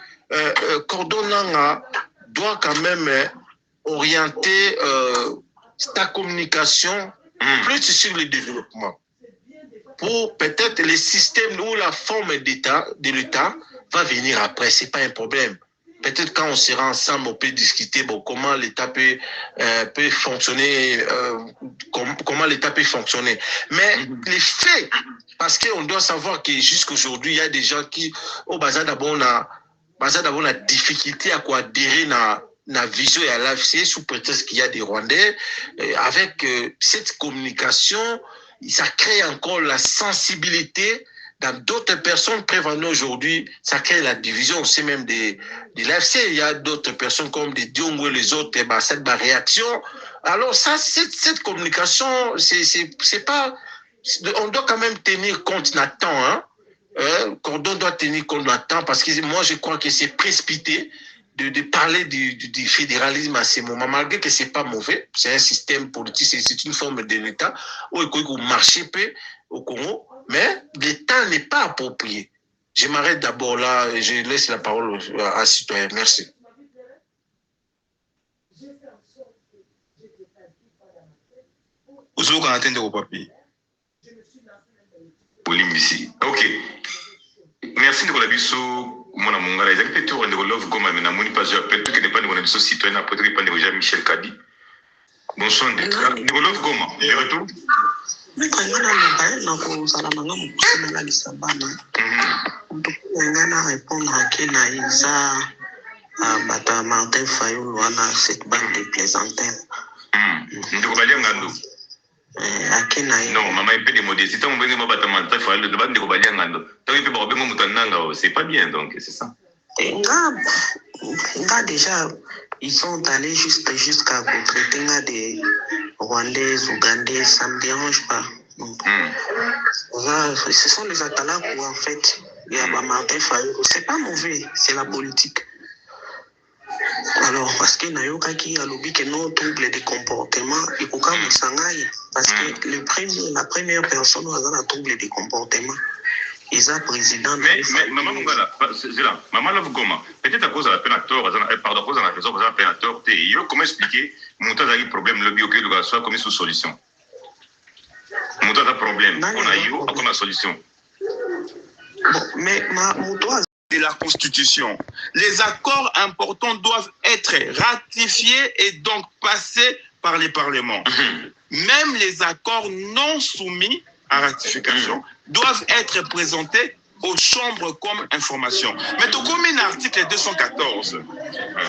Cordon Nanga doit quand même orienter ta communication plus sur le développement. Pour peut-être les systèmes ou la forme d'État, de l'État va venir après, c'est pas un problème. Peut-être quand on sera ensemble, on peut discuter comment l'État peut fonctionner, comment l'État peut fonctionner. Mais les faits, parce qu'on doit savoir que jusqu'aujourd'hui, il y a des gens qui, au bazar d'abord, on a difficulté à adhérer à la vision et à l'AFC sous prétexte qu'il y a des Rwandais. Avec cette communication, ça crée encore la sensibilité dans d'autres personnes prévenues aujourd'hui, ça crée la division aussi même de l'AFC. Il y a d'autres personnes comme des Diongo et les autres, cette réaction. Alors ça, cette communication, c'est pas... On doit quand même tenir compte Nathan, hein. Cordon doit tenir compte Nathan, parce que moi, je crois que c'est précipité de parler du fédéralisme à ce moment, malgré que c'est pas mauvais. C'est un système politique, c'est une forme de l'État où il faut marcher au Congo. Mais le temps n'est pas approprié. Je m'arrête d'abord là et je laisse la parole à citoyen. Merci. Ok. Merci Nicolas Bissot. Mona Mongala, ils ont peut-être tour de Love Goma, mais n'a pas je appelle tout que dépend de mon citoyen, après dépend de déjà Michel Kadi. Bon son de Love Goma, le retour. Mais quand on a le bail, donc on s'en a mangé mon pouce dans la liste bana. Donc on a répondre à Kena Isa, à Bata Martin Fayou, on a cette bande de plaisantelles. Donc Balia Ngando. À Kena. Non, maman est peu de modestie. Tant que vous Bata Martin Fayou, le débat de Balia Ngando. Tant que vous avez Moutananga, c'est pas bien, donc c'est ça. Nga déjà, ils sont allés jusqu'à traiter des Rwandais, Ougandais, ça ne me dérange pas. Donc, ce sont les atalaks où en fait, il y a Martin Fayou. C'est pas mauvais, c'est la politique. Alors, parce que Nayoka qui a lobby que non trouble de comportement, il faut quand même s'engager. Parce que la première personne a un trouble de comportement. Ils ont président. Mais maman Mongala, c'est là. Maman Love Goma, peut-être à cause de la peine à tort, pardon, à cause de la raison de la peine à tort, comment expliquer Mouta a eu problème, le bio que le gars soit comme sous solution. Mouta a problème, on a eu comme la solution. Bon, mais Mouta de la Constitution. Les accords importants doivent être ratifiés et donc passés par les parlements. Même les accords non soumis à ratification doivent être présentés aux chambres comme information. Mais tout comme l'article 214,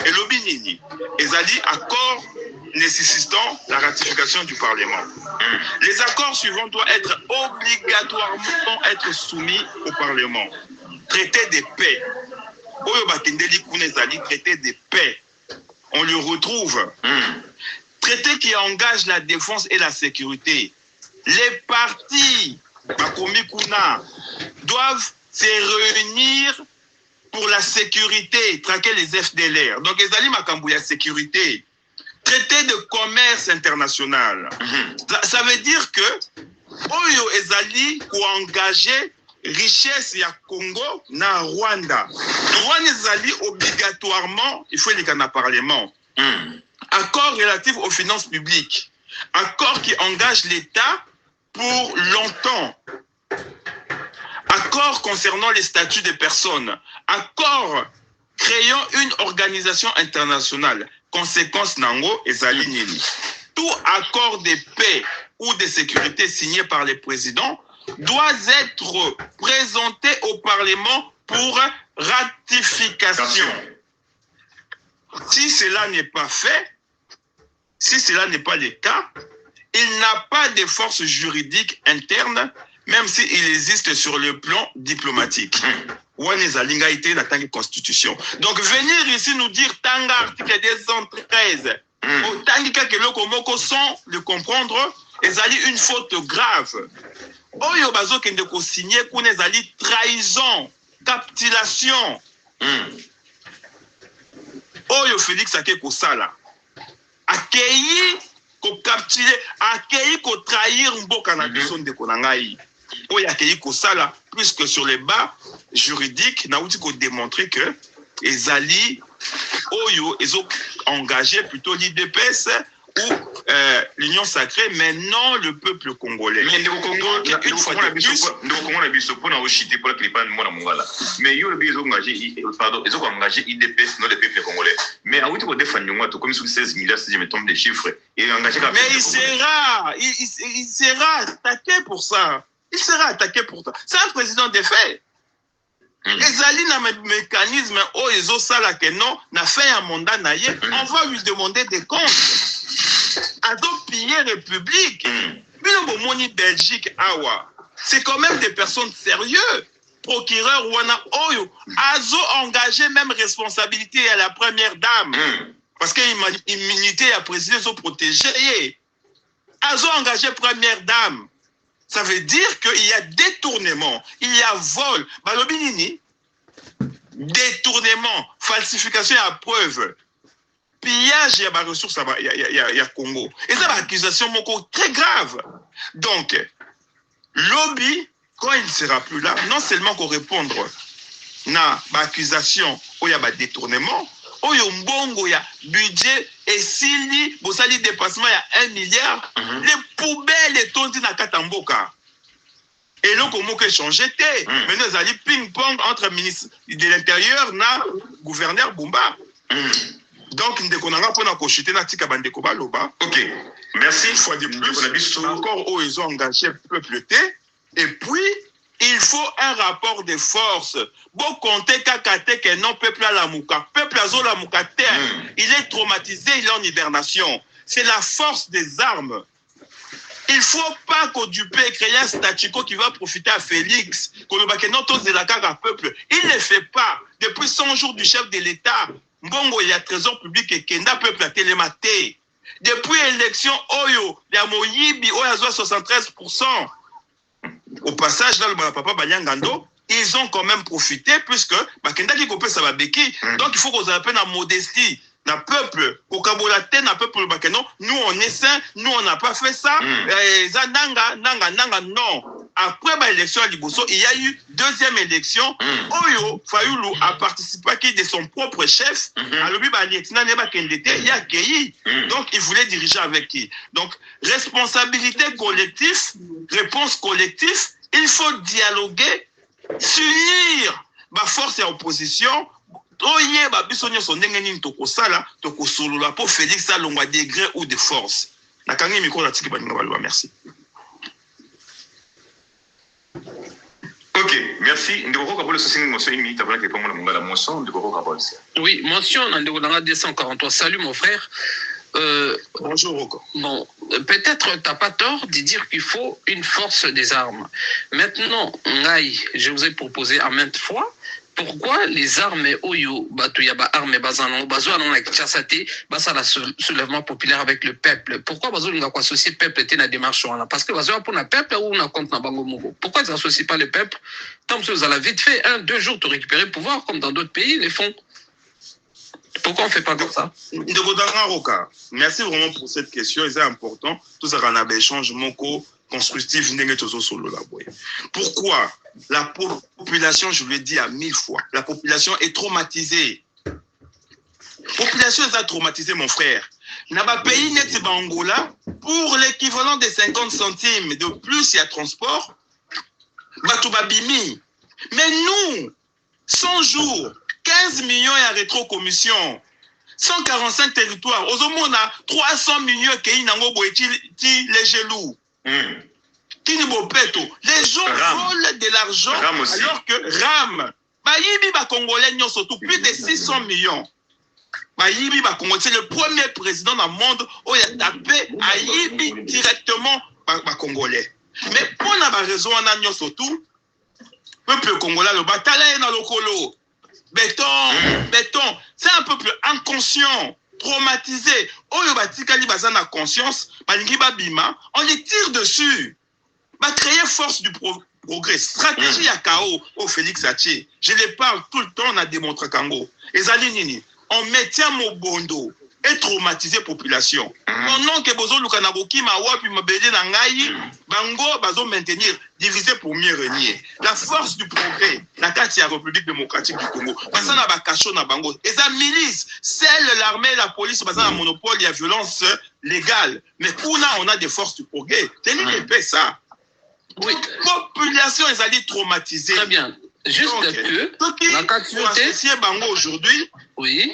et l'Obinini, ils ont dit accord nécessitant la ratification du Parlement. Les accords suivants doivent être obligatoirement être soumis au Parlement. Traité de paix. Traité de paix. On le retrouve. Traité qui engage la défense et la sécurité. Les partis doivent se réunir pour la sécurité, traquer les FDLR. Donc, les alliés Makambouya sécurité. Traité de commerce international. Ça veut dire que Oyo Ezali ont engagé richesse ya Congo na Rwanda. Rwanda Ezali obligatoirement, il faut aller dans Parlement. Accord relatif aux finances publiques. Accord qui engage l'État pour longtemps. Accord concernant les statuts des personnes. Accord créant une organisation internationale. Conséquence Nango et Zalinini. Tout accord de paix ou de sécurité signé par les présidents doit être présenté au Parlement pour ratification. Si cela n'est pas fait, si cela n'est pas le cas, il n'a pas de force juridique interne, même s'il existe sur le plan diplomatique. Zalinga été la Constitution. Donc venir ici nous dire Tanga article 213, Tanga que le Komoko sans le comprendre, ezali une faute grave. Oyo bazo kende ko signer qu'on ezali trahison, capitulation. Oyo Félix ake ko sala. Accueilli ko capturer, accueilli ko trahir mboka na biso ndeko na ngai. Oyo accueilli ko sala plus que sur les bas juridiques, na outi ko démontrer que ezali Oyo ils ont engagé plutôt l'IDPS ou l'Union sacrée, mais non le peuple congolais. Mais le Congo, une fois de plus, mais ils ont engagé IDPS, non le peuple congolais. Mais à 8 ans, comme sur 16 milliards, si je me trompe des chiffres, mais il sera attaqué pour ça. Il sera attaqué pour ça. C'est un président des faits. Les alliés dans le mécanisme où ils ont ça là que non, n'a fait un mandat naïe, on va lui demander des comptes. À donc piller République. Moni Belgique, Awa. C'est quand même des personnes sérieuses. Procureur Wana Oyo. Azo engagé même responsabilité à la première dame. Parce qu'il m'a immunité à présider son protégé. Azo engagé première dame. Ça veut dire qu'il y a détournement, il y a vol. Balobinini, détournement, falsification à preuve, pillage, il y a des ressources, il y a Congo. Et c'est une accusation très grave. Donc, lobby, quand il ne sera plus là, non seulement qu'on répondre à l'accusation où il y a des détournements, où il y a mbongo, il y a budget, et s'il y a des dépassements, il y a 1 milliard, les poubelles sont dans Katamboka. Et là, comment que changer té? Maintenant, ils allaient ping-pong entre ministre de l'Intérieur et gouverneur Bumba. Donc, nous avons chuter na tika bandeko baloba. Ok, merci. Une fois de plus, encore où ils ont engagé le peuple té. Et puis, il faut un rapport de force. Bon, compter kakate que non peuple à la mouka. Peuple à la mouka terre. Il est traumatisé, il est en hibernation. C'est la force des armes. Il ne faut pas qu'au Dupé crée un statu quo qui va profiter à Félix. Qu'on ne non tous de la carte à peuple. Il ne le fait pas. Depuis 100 jours du chef de l'État, Mbongo, il y a trésor public et Kenda peuple à télématé. Depuis l'élection, Oyo, il y a Moyibi, Oyo a 73%. Au passage, là, le papa Banyangando, ils ont quand même profité puisque Kenda qui copie ça va béquille. Donc il faut qu'on appelle la modestie. Na peuple, au Kabolate, na peuple Bakeno, nous on est saint, nous on n'a pas fait ça. Nanga, non. Après l'élection à Liboso, il y a eu deuxième élection. Oyo Fayoulou a participé qui de son propre chef. Alors lui, il a accueilli. Donc il voulait diriger avec qui? Donc responsabilité collective, réponse collective. Il faut dialoguer, s'unir. Force et opposition. Oye babiso nyoso ndenge nini tokosala tokosolola pour Félix alongwa degré ou de force. Nakangi micro la tiki baninga balwa, merci. Ok, merci. Ndeko Kabole sosingi moso imi tabala ke pongo la monga la moso Ndeko Kabole. Oui, mention dans Ndeko Nanga 243. Salut mon frère. Bonjour Roko. Bon, peut-être t'as pas tort de dire qu'il faut une force des armes. Maintenant, Ngaï, je vous ai proposé à maintes fois. Pourquoi les armes Oyo, Batuyaba armes Bazano, Bazo non la Kinshasate, Basa la soulèvement populaire avec le peuple. Pourquoi Bazo n'a pas associé peuple était dans la démarche là? Parce que Bazo pour le peuple ou on a compte dans Bango Mogo. Pourquoi ils n'associent pas le peuple? Tant que vous avez vite fait 1-2 jours pour récupérer le pouvoir comme dans d'autres pays les font. Pourquoi on ne fait pas comme ça? Merci vraiment pour cette question, c'est important. Tout ça, on a des changements constructifs. Pourquoi? La population, je le dis à 1000 fois, la population est traumatisée. La population est traumatisée, mon frère. Dans le pays net Angola, pour l'équivalent de 50 centimes de plus, il y a transport. Mais nous, 100 jours, 15 millions et à rétro-commission, 145 territoires, aux hommes, on a 300 millions qui sont les gelous. Les gens volent de l'argent alors que RAM, Congolais, surtout plus de 600 millions. C'est le premier président dans le monde où il a tapé Aïbi directement par Congolais. Mais pour la raison, on a surtout le peuple congolais, le bataille dans le colo. Béton, c'est un peuple inconscient, traumatisé. On a conscience, on les tire dessus. Créer force du progrès, stratégie à chaos au Félix Haché. Je les parle tout le temps, on a démontré Kango. Et Zalinini, on maintient mon bondo et traumatisé population. Pendant que Bozo Lukanaboki, Mawa, puis Mabede Nangaï, Bango, Bazo maintenir, diviser pour mieux régner. La force du progrès, la Katia République démocratique du Congo, Basana Bakacho na Bango. Et ça milice, celle l'armée, la police, Basana monopole, il y a violence légale. Mais pour là, on a des forces du progrès. C'est l'INP, ça. Oui. Population, ils allaient traumatiser. Très bien. Juste donc, que la quantité Bango aujourd'hui, oui,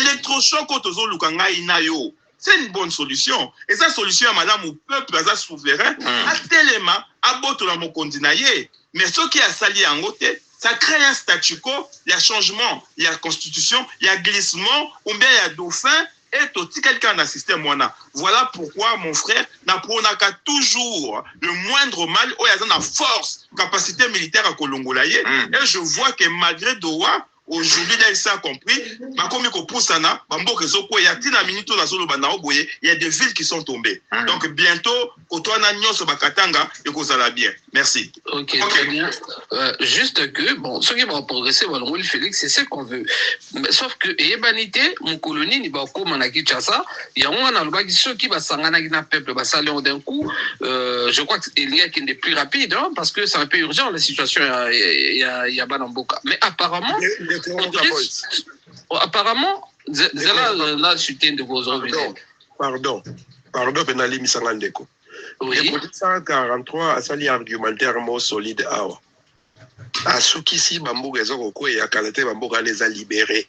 électrochoc c'est une bonne solution. Et cette solution, madame, au peuple, à souverain, à tellement, à boto la mokondinaye. Mais ce qui a sali en côté, ça crée un statu quo, il y a changement, il y a constitution, il y a glissement, ou bien il y a dauphin. Et aussi quelqu'un d'un système. Voilà pourquoi mon frère n'a pas toujours le moindre mal où il y a une force, capacité militaire à Kolongolaye. Et je vois que malgré Doha, aujourd'hui, là, il s'est compris, il y a des villes qui sont tombées. Donc bientôt, merci. Ok, très bien. Juste que, bon, ceux qui vont progresser, Will Félix, c'est ce qu'on veut. Mais, sauf que, Ebanité, mon colonie, il va comme à Kinshasa, il y a un ceux qui va s'engager dans le peuple, va s'aller d'un coup. Je crois qu'il y a qui est plus rapide, hein, parce que c'est un peu urgent, la situation, il y a Banamboka. Mais apparemment, apparemment, là, c'était de vos envies. Pardon, Penali Misangandeko. Oui. Le 143 asali argumentaire mo solide awa. Asukisi bamboka ezoko ko ya kalate bamboka les a libérés.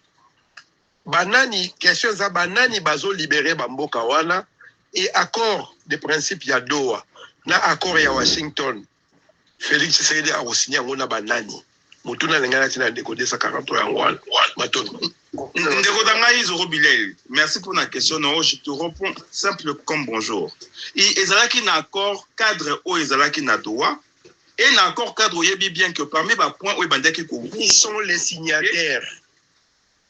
Banani question za banani bazo libérer bamboka wana et accord de principe ya Doha na accord ya Washington. Félix Tshisekedi a signé ngona banani. Mutuna lengana tina décoder 143 en wal maton. Merci pour la question. Non, je te réponds simple comme bonjour. Et ezalaki na accord cadre o ezalaki na Doha et na accord cadre yebi bien que parmi les points où bandaki ko ils sont les signataires.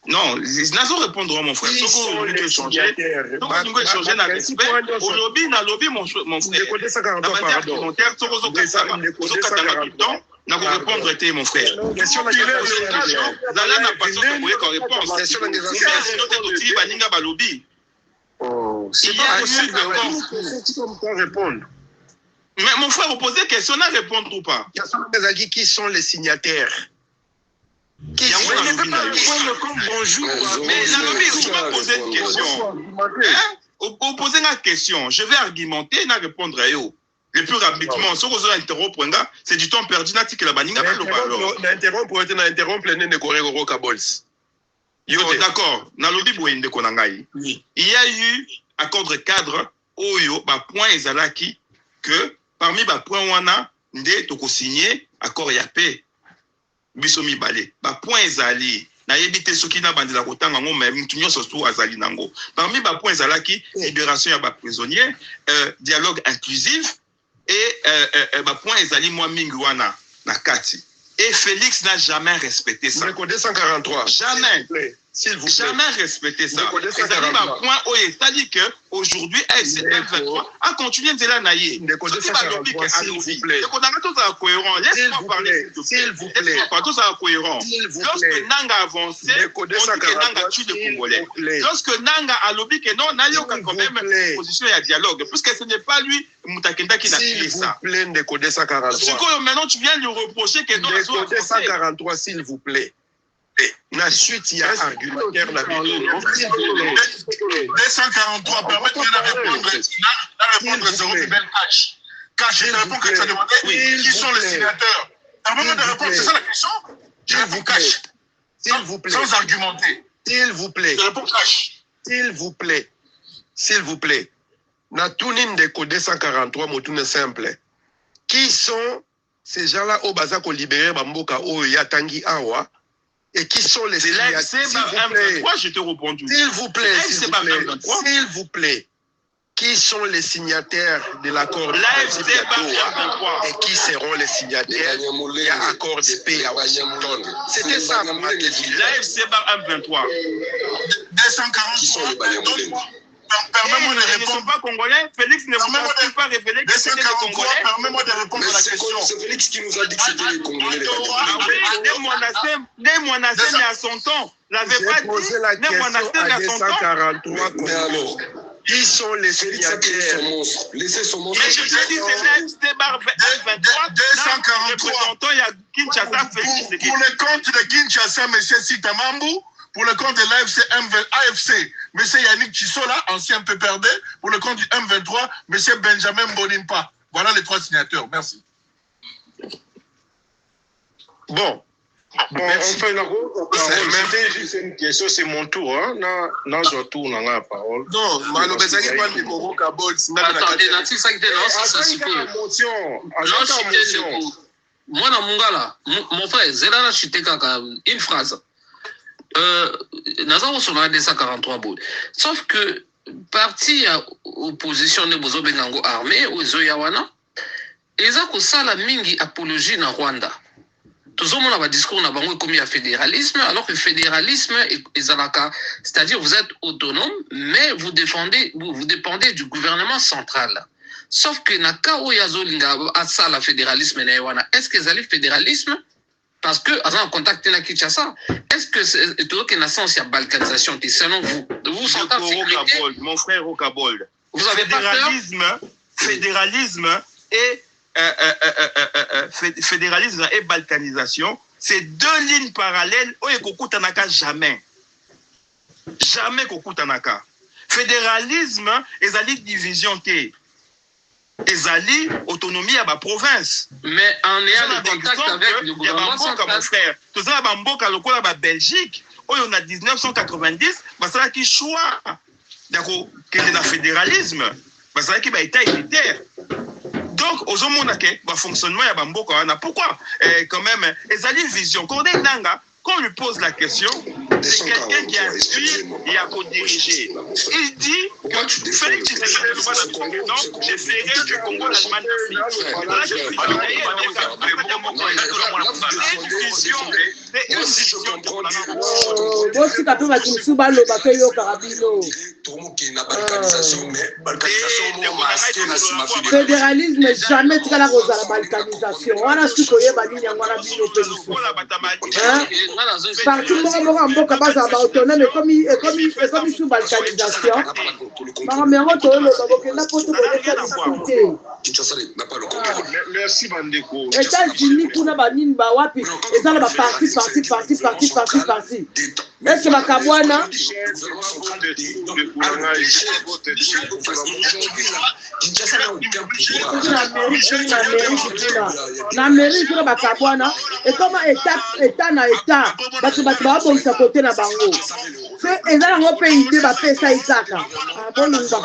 Non, ils n'ont répondre mon frère. Ils sont les signataires. Donc on doit changer na respect. Au lobby mon frère. Décoder 143 pardon. Na ko répondre était mon frère. Question na Zala na pas ko réponse. Question na sinon te baninga ba lobby. Oh, c'est pas possible de répondre. Mais mon frère vous posez question na répondre ou pas? Qui sont les signataires? Qui sont les signataires? Bonjour. Mais Nalobi, vous m'avez posé une question. Vous posez une question, je vais argumenter na répondre à eux. Le plus rapidement, ce que vous interrompre, c'est du temps perdu. D'accord. Il y a eu accord de cadre oyo ba point ezalaki que parmi ba point wana nde toko signé accord ya paix biso mibale ba point ezali na yebite soki na bandela kotanga ngo mais mutu nyonso so azali nango parmi ba point ezalaki libération ya ba prisonniers dialogue inclusif et point ezali moi mingi wana na kati et Félix n'a jamais respecté ça. Le code 243. Jamais. S'il vous plaît. Jamais respecté ça. C'est-à-dire point où c'est-à-dire que aujourd'hui M23 a continué de la naïe. Le code 243. S'il vous plaît. Le code 243 cohérent. Laisse-moi parler. S'il vous plaît. Pas tout ça cohérent. Lorsque Nanga avancé, on dit que Nanga tue les Congolais. Lorsque Nanga a lobby que non, n'a eu quand même position et dialogue, puisque ce n'est pas lui Moutakenda qui n'a créé ça. S'il vous plaît, le code 243. Maintenant tu viens lui reprocher que non. Le code 243, s'il vous plaît. La suite, il y a argumentaire. 243, permettez-moi de répondre à Zéro Bibel Cash. Cash, je réponds que tu as demandé qui sont les signataires. Permettez-moi de répondre, c'est ça la question? Je réponds Cash. S'il vous plaît. Sans argumenter. S'il vous plaît. Je réponds Cash. S'il vous plaît. S'il vous plaît. Na tunin de code 143, motune simple. Qui sont ces gens-là au Bazako libéré Bamboka au Yatangi Awa? Et qui sont les signataires? Je te réponds. S'il vous plaît, s'il vous plaît, qui sont les signataires de l'accord de Doha et qui seront les signataires de l'accord de paix à Washington? C'était ça ma question. L'AFC bar M23. 243. Permets-moi de répondre. Ils ne sont pas congolais. Félix ne vous pas révéler que c'était des Congolais. Permets-moi de répondre à la question. C'est Félix qui nous a dit que c'était les Congolais. Né Mouanassem à son temps. L'avait pas dit. Né Mouanassem à son temps. Mais alors, qui sont les signataires? Laissez son monstre. Mais je te dis, c'est l'AFC bar M23. 243. Il y a Kinshasa, Félix. Pour le compte de Kinshasa, M. Sitamambou. Pour le compte de l'AFC, AFC, M. Yannick Chisola, ancien PPRD. Pour le compte du M23, M. Benjamin Bonimpa. Voilà les trois signateurs. Merci. Bon, on fait la maintenant, juste une question, c'est mon tour. Hein? Non, je retourne la parole. Non, malheureusement, pas de Koro Kabol. Attendez, Nancy, ça c'est moi, na Mungala, mon frère, Zelana Chitekaka, une phrase. Nous avons son 243 bouts. Sauf que, parti à opposition de Bozo Bengango armée, ou Zoyawana, ils ont ça la mingi apologie na Rwanda. Tout le monde a un discours na bango comme il fédéralisme, alors que le fédéralisme c'est-à-dire vous êtes autonome, mais vous dépendez du gouvernement central. Sauf que na kao yazolinga a ça la fédéralisme na Yawana. Est-ce que les fédéralisme? Parce que, en contact avec Kinshasa, est-ce que c'est tout qu'il y a un sens de balkanisation? Selon vous sentez en sécurité? Mon frère Rocabold. Vous avez fédéralisme et balkanisation, c'est deux lignes parallèles. Oye Kokutanaka jamais. Jamais Kokutanaka. Fédéralisme et la division T. ezali autonomie à la province. Mais en ayant des contacts avec le gouvernement central, mon frère, tout ça va mboka lokola ba Belgique, on a 1990, bah ça qui choix d'accord que le fédéralisme, bah ça qui va état unitaire. Donc aux hommes on fonctionnement ya ba mboka na pourquoi quand même ezali vision Corneille Nangaa. Quand on lui pose la question, c'est quelqu'un qui inspire et a co-dirigé. Il dit que Félix Tshisekedi j'ai fait du Congo l'Allemagne d'Afrique. Fédéralisme jamais très la rose à la balkanisation. On a su qu'il y a des lignes parti moko mboka baza ba autonome et comme sous balkanisation makambo to lo babokenda poto koleka discuter. Merci Bandeko. États-Unis kuna banini ba wapi ezala ba parti. Est-ce que bakabwana na mairie kuna bakabwana et comment état na état bato babongisa côté na bango c'est ezala ngo pe ide ba pesa itaka bolunga